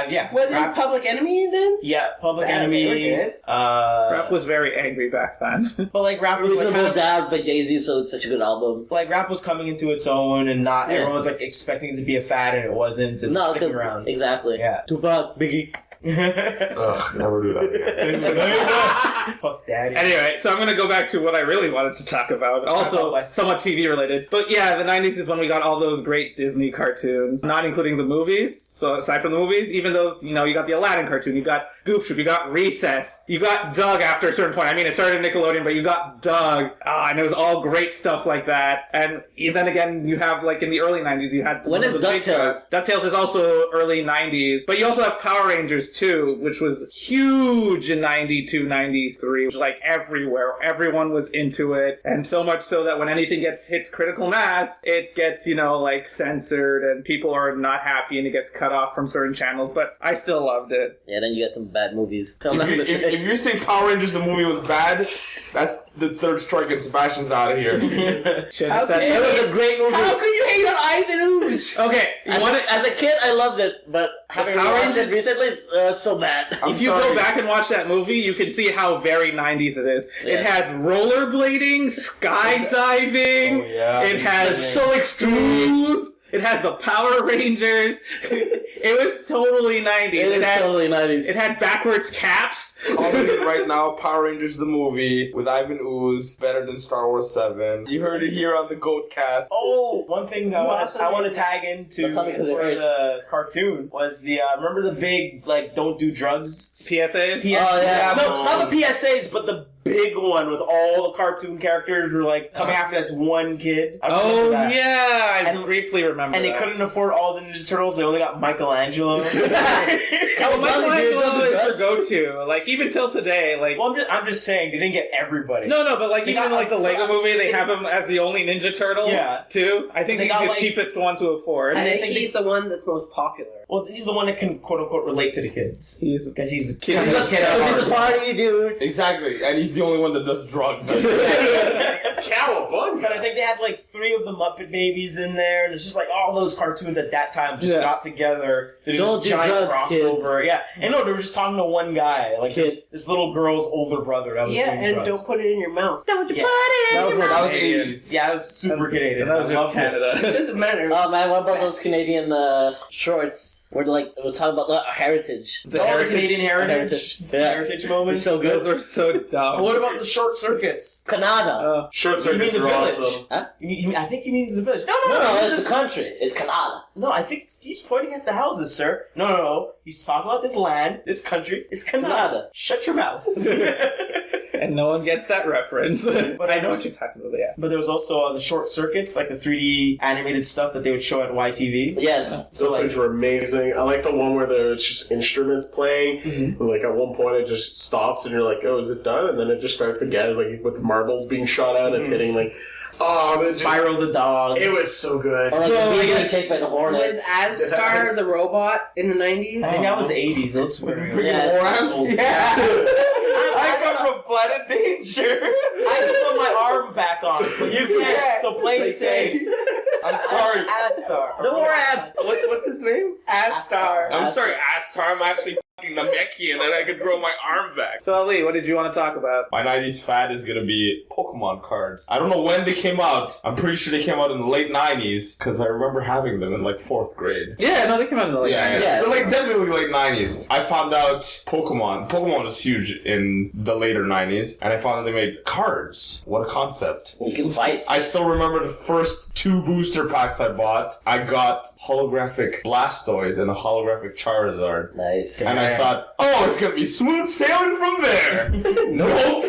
Yeah. Was Rap- it Public Enemy then? Yeah, Public Yeah, they were Enemy. good. rap was very angry back then. But like rap was like, Reasonable kind of, Doubt by Jay-Z, so it's such a good album. like rap was coming into its own, and not Yeah. everyone was like expecting it to be a fad, and it wasn't. And No, sticking because around. exactly. Yeah. Tupac, Biggie. Ugh, never do that again. Puff Daddy. Anyway, so I'm gonna go back to what I really wanted to talk about. Also, West. somewhat TV related. But yeah, the 90s is when we got all those great Disney cartoons, not including the movies. So aside from the movies, even though, you know, you got the Aladdin cartoon, you got Goof Troop, you got Recess, you got Doug after a certain point. I mean, it started Nickelodeon, but you got Doug. And it was all great stuff like that. And then again, you have, like, in the early 90s, you had... When one is of the big DuckTales? shows. DuckTales is also early 90s. But you also have Power Rangers, too, which was huge in 92, 93. Which, like, everywhere. Everyone was into it. And so much so that when anything hits critical mass, it gets, you know, like, censored and people are not happy and it gets cut off from certain channels. But I still loved it. Yeah, then you get some bad movies. I'm not gonna If say. you're saying Power Rangers the movie was bad, that's the third strike and Sebastian's out of here. Should have said Okay. It was a great movie. How could you hate on Ivan Ooze? Okay, you As, want as a kid, I loved it, but having Power watched it Rangers- recently, it's so bad. I'm If you sorry. go back and watch that movie, you can see how very 90s it is. It Yeah. has rollerblading, skydiving, Oh, yeah. it has It's so extreme. it has the Power Rangers. It was totally 90s. It is had, totally 90s. it had backwards caps. Calling it right now, Power Rangers the movie with Ivan Ooze, better than Star Wars 7. You heard it here on the Goat Cast. Oh, one thing that I want to tag into That's funny 'cause it for hurts. the cartoon was the remember the big like don't do drugs PSAs? Oh, yeah. No, not the PSAs, but the big one with all the cartoon characters were like coming after this one kid. I remember Oh, that. yeah. I And- briefly remember And they that. couldn't afford all the Ninja Turtles. They only got Michelangelo. Well, Michelangelo is their go-to. Like, even till today, like... Well, I'm just saying they didn't get everybody. No, but like They even got, like the Lego movie, they have him as the only Ninja Turtle. Yeah. Too. I think They he's got, the like- cheapest one to afford. I they think think he's the one that's most popular. Well, he's the one that can quote unquote relate to the kids He's because he's a He's he's a a kid. at He's a heart. party dude. Exactly, and he's the only one that does drugs. Cowabunga. But I think they had like 3 of the Muppet Babies in there, and it's just like all those cartoons at that time just Yeah. got together to do Don't this do giant drugs, crossover. kids. Yeah, and no, they were just talking to one guy, like this little girl's older brother that was Yeah, doing and drugs. don't put it in your mouth. Don't Yeah. put it in That was your what That mouth. was 80s. Yeah, it was super kid. and that was just Canada. It doesn't matter. Oh man, what about those Canadian shorts where like it was talking about heritage? The Canadian heritage, Yeah. heritage moments. It's so good. Those were so dumb. What about the short circuits? Canada. Short You mean circuits the are village? awesome. I think he means the village. No, it's the country. It's Canada. No, I think he's pointing at the houses, sir. No. He's talking about this land, this country. It's Canada. Canada. Shut your mouth. And no one gets that reference. But I know I what you're talking about, yeah. But there was also the short circuits, like the 3D animated stuff that they would show at YTV. Yes. So Those like, things were amazing. I like the one where there's just instruments playing. Mhm. Like at one point, it just stops, and you're like, "Oh, is it done?" And then it just starts again, like with the marbles being shot at. It's hitting like Oh, Spyro the dog. It was so good. Or like So, being I guess- chased by the hornets. Was Astar the robot in the 90s? I think that was 80s. It looks very good. Yeah. Worms? Yeah. I come from Planet Danger. I can put my arm back on, but you can't. So play safe. I'm sorry. Astar. No more abs. What's his name? Astar. I'm sorry, Astar. I'm actually fucking Namekian and I could grow my arm back. So Ali, what did you want to talk about? My 90s fad is gonna be Pokemon cards. I don't know when they came out. I'm pretty sure they came out in the late 90s because I remember having them in like 4th grade. Yeah, no, they came out in the late 90s. Yeah. So like definitely late 90s. I found out Pokemon was huge in the later 90s, and I found that they made cards. What a concept. You can fight. I still remember the first 2 booster packs I bought. I got holographic Blastoise and a holographic Charizard. Nice. And I thought, oh, it's gonna be smooth sailing from there. Nope.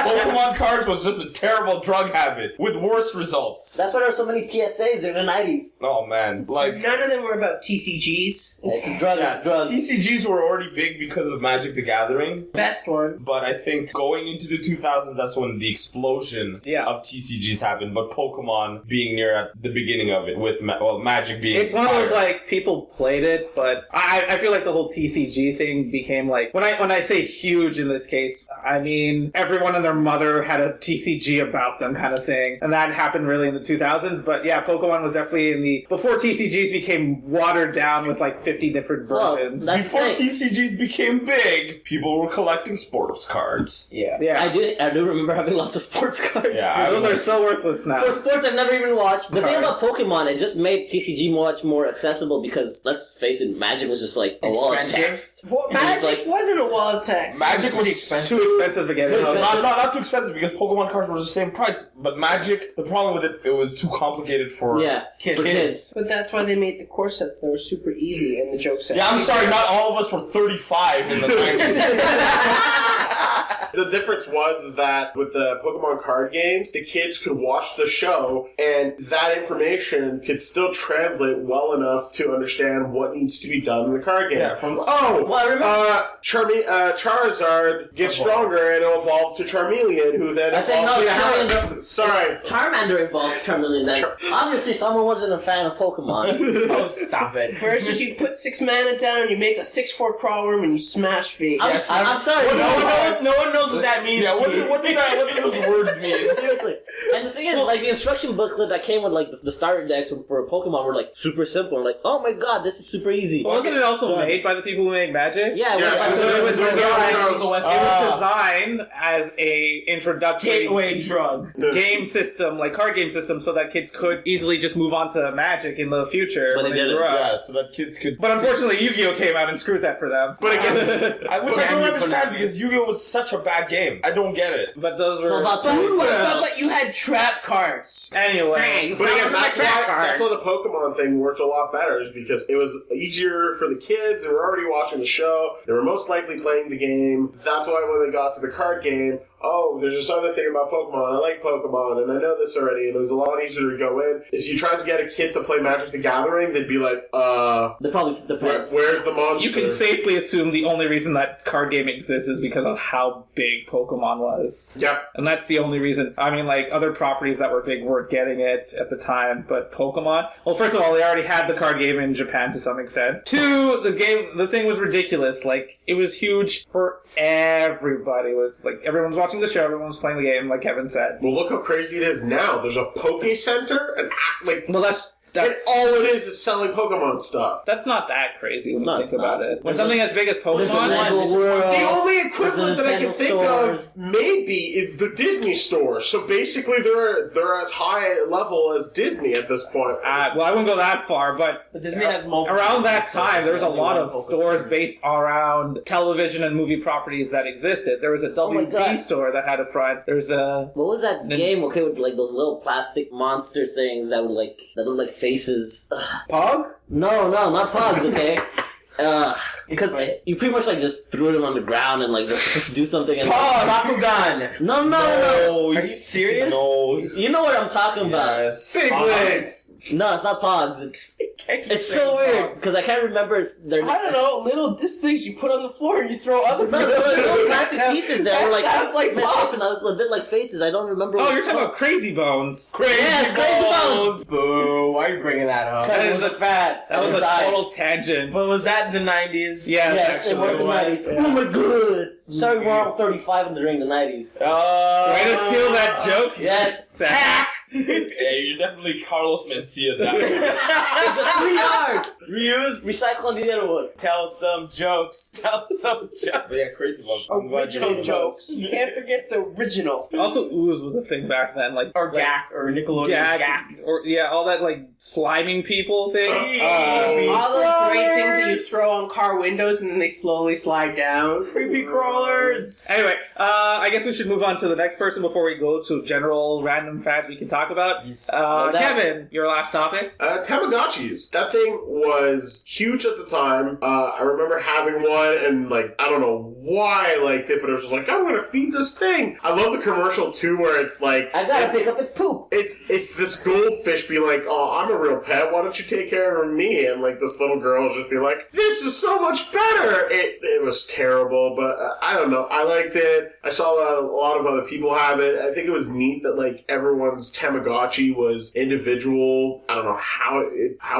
Pokemon cards was just a terrible drug habit with worse results. That's why there were so many PSAs in the 90s. Oh man, like None of them were about TCGs. It's a drug. It's a drug. TCGs were already big because of Magic the Gathering. Best one. But I think going into the 2000s, that's when the explosion of TCGs happened. But Pokemon being near at the beginning of it, with Magic being It's one of those higher. like people played it, but I feel like the whole TCG thing became like when I say huge in this case, I mean everyone and their mother had a TCG about them kind of thing, and that happened really in the 2000s. But yeah, Pokemon was definitely in the before TCGs became watered down with like 50 different Well, versions. that's Before the thing. TCGs became big, people were collecting sports cards. Yeah. Yeah, I do remember having lots of sports cards. Yeah, those are so worthless now. For sports I've never even watched. The thing Cards. about Pokemon, it just made TCG much more accessible because, let's face it, Magic was just like a wall of Expensive. text. Well, Magic like- wasn't a wall of text. Magic was pretty expensive. Too expensive to get it. Too expensive. not too expensive because Pokemon cards were the same price. But Magic, the problem with it was too complicated for Yeah, Kids. for kids. But that's why they made the core sets that were super easy and the joke sets. Yeah, I'm sorry, not all of us were 35 in the 90s. The difference is that with the Pokemon card games, the kids could watch the show, and that information could still translate well enough to understand what needs to be done in the card game. Yeah, from Well, I remember. Charizard gets stronger and it'll evolve to Charmeleon, who then I say no, evolves to Charmander. Sorry. Charmander evolves Charmeleon. Then obviously someone wasn't a fan of Pokemon. Oh, stop it. Versus you put 6 mana down, you make a 6/4 crawler and you smash face. I'm sorry. No one knows what that means. Yeah, what Keith. do those words mean? Seriously. And the thing is, like, the instruction booklet that came with, like, the starter decks for Pokemon were, like, super simple. Like, oh my god, this is super easy. Wasn't it also made by the people who make Magic? Yeah, it Yeah, was, So it was designed. the West It was designed as a introductory Gateway drug. game system, like card game system, so that kids could easily just move on to Magic in the future But when they they didn't. grew up. Yeah, so that kids could... But unfortunately, Yu-Gi-Oh came out and screwed that for them. But again, Which I don't understand because Yu-Gi-Oh! Was such a bad game. I don't get it. But those It's all were about But you had trap cards. anyway. but again, that's why the Pokemon thing worked a lot better, is because it was easier for the kids. They were already watching the show. They were most likely playing the game. That's why when they got to the card game, oh, there's this other thing about Pokemon. I like Pokemon, and I know this already, and it was a lot easier to go in. If you tried to get a kid to play Magic the Gathering, they'd be like, They're probably the pets. where's the monster? You can safely assume the only reason that card game exists is because of how big Pokemon was. Yep. And that's the only reason. I mean, like, other properties that were big weren't getting it at the time, but Pokemon... Well, first of all, they already had the card game in Japan to some extent. Two, the thing was ridiculous. Like, it was huge for everybody. It was, like, everyone's watching the show, everyone's playing the game, like Kevin said. Well, look how crazy it is now. There's a Poke Center, and Well, that's and all it is selling Pokemon stuff. That's not that crazy when No, you it's think about not. it. When There's something just- as big as there's just Pokemon... Lego World. The only There's equivalent the that I can Nintendo think stores. of maybe is the Disney store. So basically, they're as high level as Disney at this point. well, I wouldn't go that far, but But Disney has multiple. around that stores, time, there was a only lot one of focus stores on. based around television and movie properties that existed. There was a Oh my WB God. store that had a front. There's a... What was that game? Okay, with like those little plastic monster things that look like faces. Pog? No, not Pogs. Okay. Because Right. you pretty much like just threw them on the ground and like they're supposed to do something. And Bakugan! No. Are you serious? No. You know what I'm talking about. Yes. Big Pogs. legs. No, it's not Pogs. It's so weird because I can't remember. They're I don't know, little disc things you put on the floor and you throw other No, there was little plastic That pieces that were like sounds like shaped bombs. a bit like faces. I don't remember. Oh, what you're it's talking called. about Crazy Bones. Yes, Crazy Bones. Boo! Why are you bringing that up? It was a fad. That was a total tangent. But was that in the 90s? Yes, it was the 90s. Oh my god. Sorry, we're all 35 during the 90s. Way to steal that joke. Yes. Zach. Yeah, you're definitely Carlos Mencia. That Just 3 yards. Reuse, recycle, and the other one. Tell some jokes. Tell some jokes. yeah, Crazy Bones. I'm glad you Original know jokes. You can't forget the original. Also, ooze was a thing back then. Like Or Gak, or Nickelodeon's Gak. Or all that like sliming people thing. All those great things that you throw on car windows and then they slowly slide down. Creepy crawlers. Anyway, I guess we should move on to the next person before we go to general random facts we can talk about. Yes. Kevin, your last topic. Tamagotchis. That thing was huge at the time. I remember having one, and like I don't know why I liked it, but it was just like I'm gonna feed this thing. I love the commercial too, where it's like I gotta pick up its poop. it's this goldfish be like, oh, I'm a real pet. Why don't you take care of me? And like this little girl just be like, this is so much better. It was terrible, but I don't know. I liked it. I saw a lot of other people have it. I think it was neat that like everyone's Tamagotchi was individual. I don't know how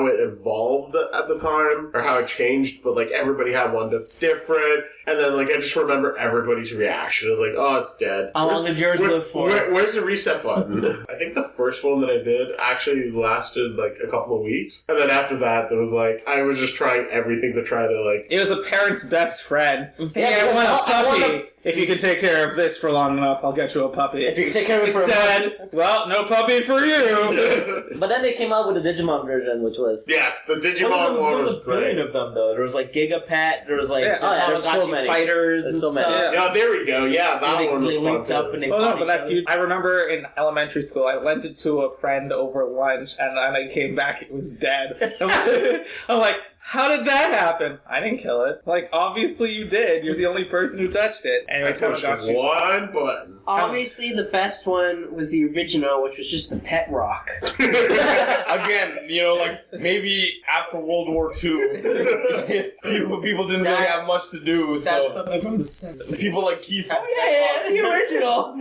it evolved at the time or how it changed, but like everybody had one that's different. And then like I just remember everybody's reaction. It was like, oh, it's dead. How long did yours live for? Where's the reset button? I think the first one that I did actually lasted like a couple of weeks. And then after that, there was like, I was just trying everything to try to like... It was a parent's best friend. Hey, Yeah, I want a I want puppy. If you can take care of this for long enough, I'll get you a puppy. If you can take care of it It's for a dead. month. Well, no puppy for you. But then they came out with the Digimon version, which was Yes, the There Digimon one was was a billion great. of them, though. There was like Gigapet, there was like Yeah. Oh, yeah, there's so Tamagotchi many. Fighters There's and so many. stuff. Yeah. Yeah, there we go. Yeah, that They one was fun linked too. up and they Oh no, fought but each that other. huge. I remember in elementary school, I lent it to a friend over lunch, and when I came back, it was dead. I'm like, how did that happen? I didn't kill it. Like, obviously you did. You're the only person who touched it. Anyway, I pushed Tamagotchi. one button. Obviously, the best one was the original, which was just the pet rock. Again, you know, like maybe after World War II, people didn't really have much to do. That's So something from the Simpsons. people like Keith had the original.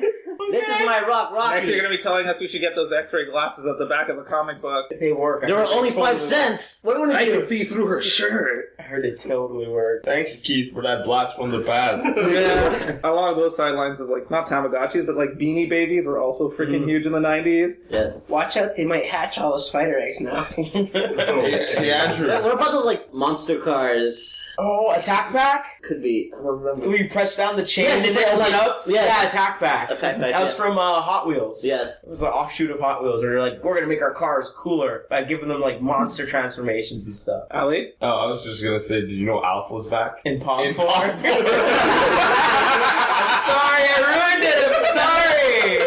this is my rock, Next, Rocky. you're going to be telling us we should get those X-ray glasses at the back of the comic book. They work. There were only 5 cents. What wouldn't I you? can see through her shirt. I heard it totally work. Thanks, Keith, for that blast from the past. Yeah. Along those sidelines of like not Tamagotchis, but like Beanie Babies were also freaking huge in the 90s. Yes. Watch out, they might hatch all the spider eggs now. Hey, Andrew. What about those like monster cars? Oh, Attack Pack? Could be. I don't remember. We press down the chain Yes, and you they press, open like- up? yes. Yeah, Attack Pack. Attack Pack, That was yeah. from Hot Wheels. Yes. It was an offshoot of Hot Wheels where they're like, we're going to make our cars cooler by giving them like monster transformations and stuff. Ali? Oh, I was just gonna say, did you know Alpha was back? In Pog In form. Pog form. I'm sorry, I ruined it. I'm sorry.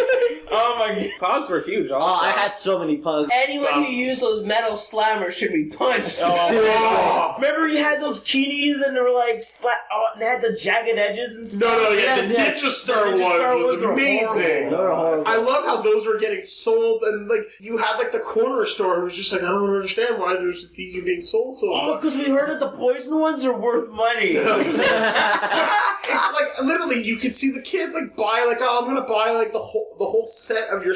Oh my god. Pogs were huge. Oh, Also. I had so many pugs. Anyone who used those metal slammers should be punched. Oh. Remember you had those Keenies and they were like and they had the jagged edges and stuff? No, yeah, Yes, the yes. Ninja Star Ninja Star ones was ones were amazing. They were horrible. I love how those were getting sold, and like you had like the corner store who was just like, I don't understand why these are being sold so Oh, much. because we heard that the poison ones are worth money. It's like literally you could see the kids like buy like, oh, I'm gonna buy like the whole set of your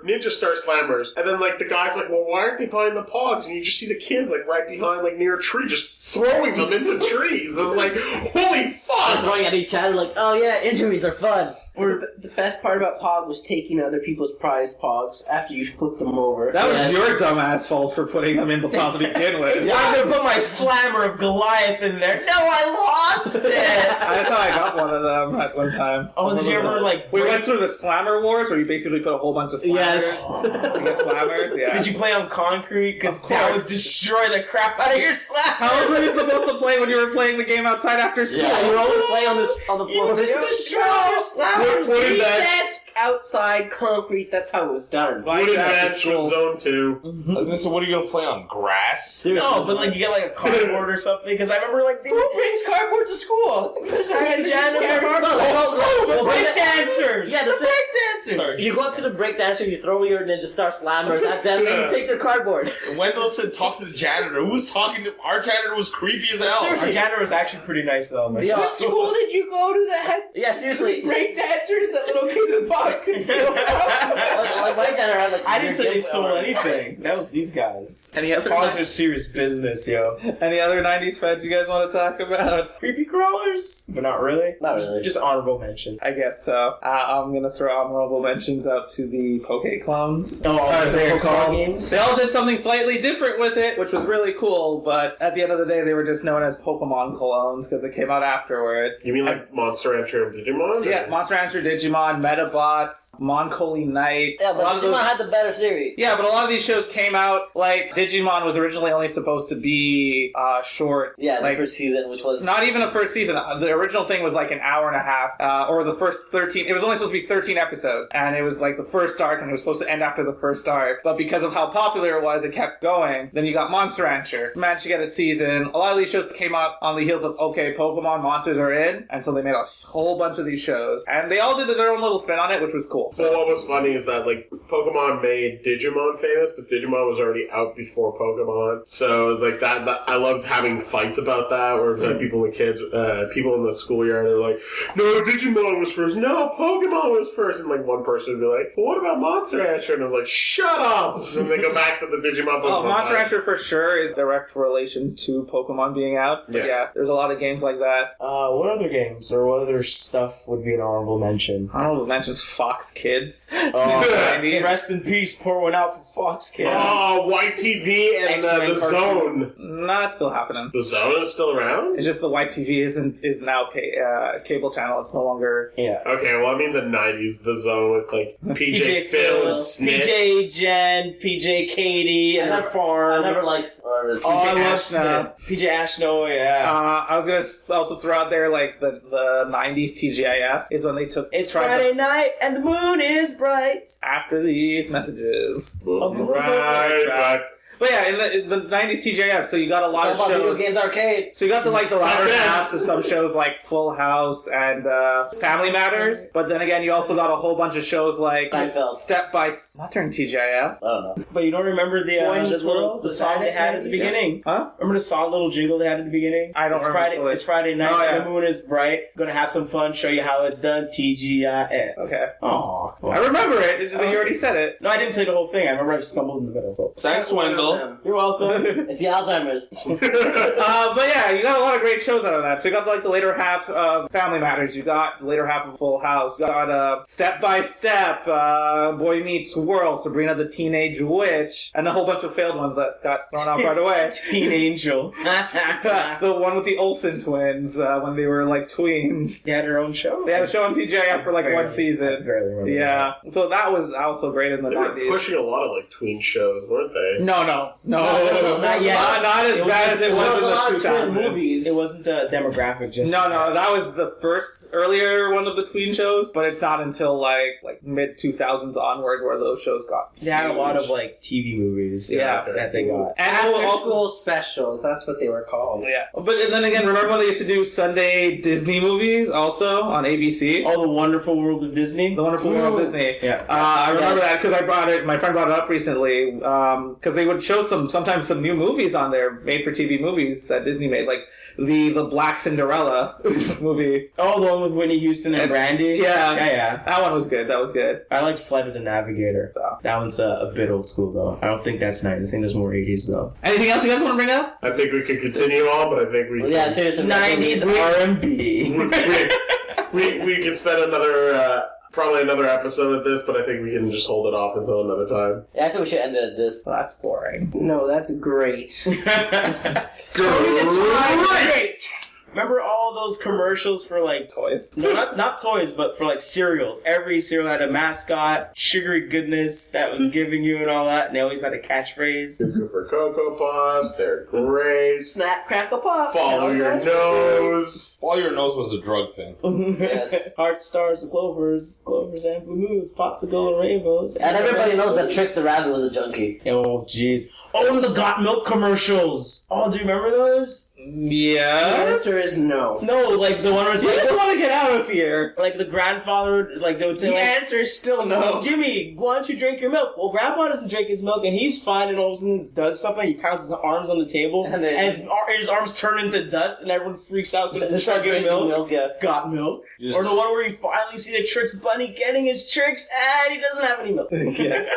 Ninja Star slammers, and then like the guy's like, well, why aren't they buying the Pogs? And you just see the kids like right behind like near a tree just throwing them into trees. It was like, holy fuck! Going at each other like, oh yeah, injuries are fun. The best part about Pog was taking other people's prized Pogs after you flipped them over. That was Yes. your dumbass fault for putting them in the pile to begin with. Why am I gonna put my slammer of Goliath in there? No, I lost it! That's how I got one of them at one time. Oh, did you ever like We went through the Slammer Wars where you basically put a whole bunch of slammers. Yes. Against slammers, yeah. Did you play on concrete? Because Of that course. would destroy the crap out of your slammer. How else were you supposed to play when you were playing the game outside after school? Yeah, you always play on the floor. You just destroy your slammers. What is that? Jesus outside concrete. That's how it was done. Wooden bench was Zone 2. I was gonna say, what are you gonna play on grass? No, but like you get like a cardboard or something. Because I remember like Who brings cardboard to school? the break dancers. Yeah, the break dancers. Sorry. You go up to the break dancer, you throw your Ninja Star Slammers at them, and you take their cardboard. Wendell said, talk to the janitor. Who was talking to... Our janitor was creepy as hell. Our janitor was actually pretty nice though. Yeah. What school did you go to that had Yeah, seriously. break dancers that little kids with pockets? Like my janitor had like... I didn't say they stole anything. That was these guys. Any other College is serious business, yo. Any other 90s fads you guys want to talk about? Creepy crawlers, but not really. Not really. Just honorable mention. I guess so. I'm going to throw honorable mentions out to the Poke clones. As they're called. games. They all did something slightly different with it, which was really cool, but at the end of the day, they were just known as Pokemon clones because they came out afterwards. You mean like Monster Rancher and Digimon? Yeah, Monster Rancher, Digimon, Metabots, Moncoli Knight. Yeah, A lot but of Digimon those- had the better series. Yeah, but a lot of these shows came out, like, Digimon was originally only supposed to be short. Yeah, the like, first season, which was... not even a first season. The original thing was like an hour and a half, or the first 13. It was only supposed to be 13 episodes, and it was like the first arc, and it was supposed to end after the first arc. But because of how popular it was, it kept going. Then you got Monster Rancher. Managed to get a season. A lot of these shows came out on the heels of, okay, Pokemon monsters are in, and so they made a whole bunch of these shows. And they all did their own little spin on it, which was cool. So what was funny is that like Pokemon made Digimon famous, but Digimon was already out before Pokemon. So like that I loved having fights about that, where like people in the schoolyard are like, no, Digimon was first. No, Pokemon was first. And like one person would be like, well, what about Monster Rancher? And I was like, shut up. And then they go back to the Digimon. Pokemon Monster fight. Rancher for sure is direct relation to Pokemon being out. But yeah, there's a lot of games like that. What other games or what other stuff would be an honorable mention? Honorable mentions Fox Kids. Rest in peace. Pour one out for Fox Kids. Oh, YTV and Excellent the cartoon. Zone. Not still happening. The Zone is still around? It's just the YTV is now cable channel. It's no longer. Yeah. Okay, well, I mean the 90s, the Zone with like PJ Phil and Snit. PJ Jen, PJ Katie, and her farm. I never liked... Oh, I love Ashna. Snit. PJ Ashno, yeah. I was gonna also throw out there like the 90s TGIF is when they took. It's Friday night and the moon is bright. After these messages. Right. But yeah, in the 90s TGIF, so you got a lot of Talk about shows. Video Games Arcade. So you got the latter That's it. halves of some shows like Full House and Family Matters, but then again, you also got a whole bunch of shows like Seinfeld. Step by not during TGIF. I don't know. But you don't remember the song they had at the beginning? Huh? Remember the song, little jingle they had at the beginning? I don't it's remember. Friday. It's Friday night. Oh, yeah. The moon is bright. Gonna have some fun. Show you how it's done. TGIF. Okay. Aww. I remember it. It's just that you already said it. No, I didn't say the whole thing. I remember I just stumbled in the middle. So. Thanks, Wendell. You're welcome. It's the Alzheimer's. But yeah, you got a lot of great shows out of that. So you got like the later half of Family Matters. You got the later half of Full House. You got Step by Step, Boy Meets World, Sabrina the Teenage Witch, and a whole bunch of failed ones that got thrown out right away. Teen Angel. The one with the Olsen twins when they were like tweens. They had their own show? They had a show on TJF for like one I season. barely remember. Yeah. So that was also great in the They were 90s. pushing a lot of like tween shows, weren't they? No. Not yet. Not as bad as it was a lot in of the twin 2000s. movies. It wasn't a demographic just No, that was the first earlier one of the tween shows, but it's not until like mid 2000s onward where those shows got. They had a lot huge. of like TV movies Yeah. that they got. And After also, school specials, that's what they were called. yeah. But then again, remember when they used to do Sunday Disney movies also on ABC? Oh, The Wonderful World of Disney? The Wonderful World of Disney. Yeah. I remember Yes. that because my friend brought it up recently, because they would show sometimes some new movies on there, made for TV movies that Disney made, like the Black Cinderella movie. Oh, the one with Whitney Houston and Brandy? Yeah. Yeah. That one was good. I liked Flight of the Navigator. So. That one's a bit old school, though. I don't think that's 90s. I think there's more 80s, though. Anything else you guys want to bring up? I think we could continue on, but I think we Yeah, seriously. 90s R&B. we could spend probably another episode at this, but I think we can just hold it off until another time. Yeah, I said we should end it at this. Well, that's boring. No, that's great. Remember all all those commercials for like Toys. no, not toys, but for like cereals. Every cereal had a mascot, sugary goodness that was giving you and all that, and they always had a catchphrase. They're good for Cocoa Pops. They're great. Snap, crackle, pop. Follow your nose. All your nose was a drug thing. Yes. Heart stars, clovers and blue moons, pots of gold and rainbows. And everybody knows that Trix the Rabbit was a junkie. Oh, jeez. Oh, and the Got Milk commercials. Oh, do you remember those? The Yes. answer is no. No, like the one where it's You like, just want to get out of here. like the grandfather, like they would say, The like, answer is still no. Jimmy, why don't you drink your milk? Well, Grandpa doesn't drink his milk, and he's fine, and all of a sudden does something. He pounds his arms on the table, And then- his arms turn into dust, and everyone freaks out. So They they start drinking giving milk, yeah. Got milk. Yes. Or the one where you finally see the Trix Bunny getting his tricks, and he doesn't have any milk. Yes.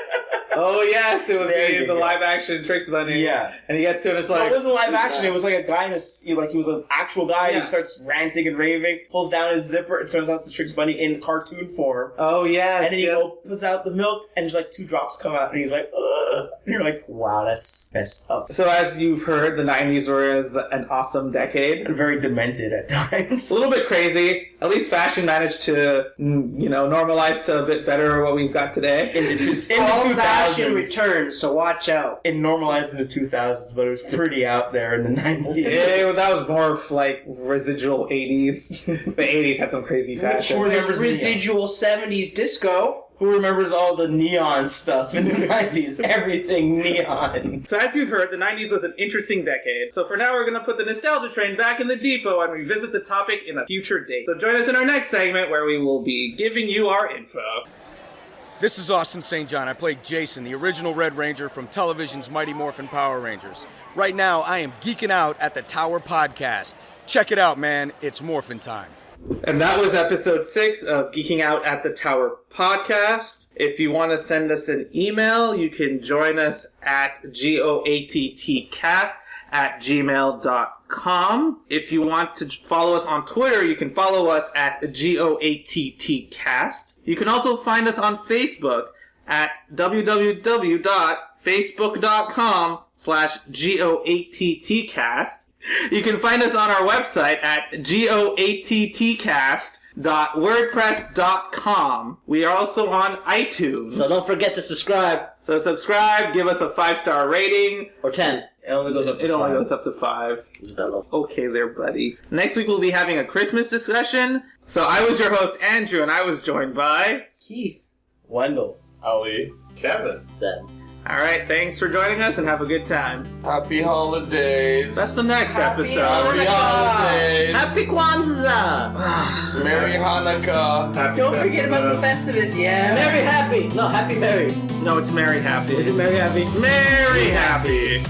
Oh yes, it was There you the go. live action Trix Bunny. Yeah. And he gets to it, it's No, like, it wasn't live action. It was like a guy like he was an actual guy. Yeah. He starts ranting and raving, pulls down his zipper, and turns out it's the Trix Bunny in cartoon form. oh yes, And then he yes. opens out the milk, and there's like 2 drops come out, and he's like, ugh. And you're like, wow, that's messed up. So as you've heard, the 90s was an awesome decade. And very demented at times. A little bit crazy. At least fashion managed to, normalize to a bit better what we've got today. In the All fashion 2000s. returns, so watch out. It normalized in the 2000s, but it was pretty out there in the 90s. Yeah, that was more of like residual 80s. The 80s had some crazy fashion. Who remembers Residual 70s disco. Who remembers all the neon stuff in the 90s? Everything neon. So as you've heard, the 90s was an interesting decade. So for now, we're going to put the nostalgia train back in the depot and revisit the topic in a future date. So join us in our next segment where we will be giving you our info. This is Austin St. John. I played Jason, the original Red Ranger from television's Mighty Morphin Power Rangers. Right now, I am geeking out at the Tower Podcast. Check it out, man. It's Morphin time. And that was episode 6 of Geeking Out at the Tower podcast. If you want to send us an email, you can join us at goattcast@gmail.com. If you want to follow us on Twitter, you can follow us at goattcast. You can also find us on Facebook at www.facebook.com/goattcast. You can find us on our website at goattcast.wordpress.com. We are also on iTunes. So don't forget to subscribe. So subscribe, give us a 5-star rating. Or 10. It only goes up to It only 5. goes up to 5. Stella. Okay there, buddy. Next week we'll be having a Christmas discussion. So I was your host, Andrew, and I was joined by... Keith. Wendell. Ali. Kevin. Seven. Alright, thanks for joining us and have a good time. Happy holidays. That's the next Happy episode. Happy holidays. Happy Kwanzaa! Merry Hanukkah. Happy Don't forget about the Festivus. Festivus, yeah? Merry Happy! No, Happy Merry. No, it's Merry Happy. Very happy. Merry Happy.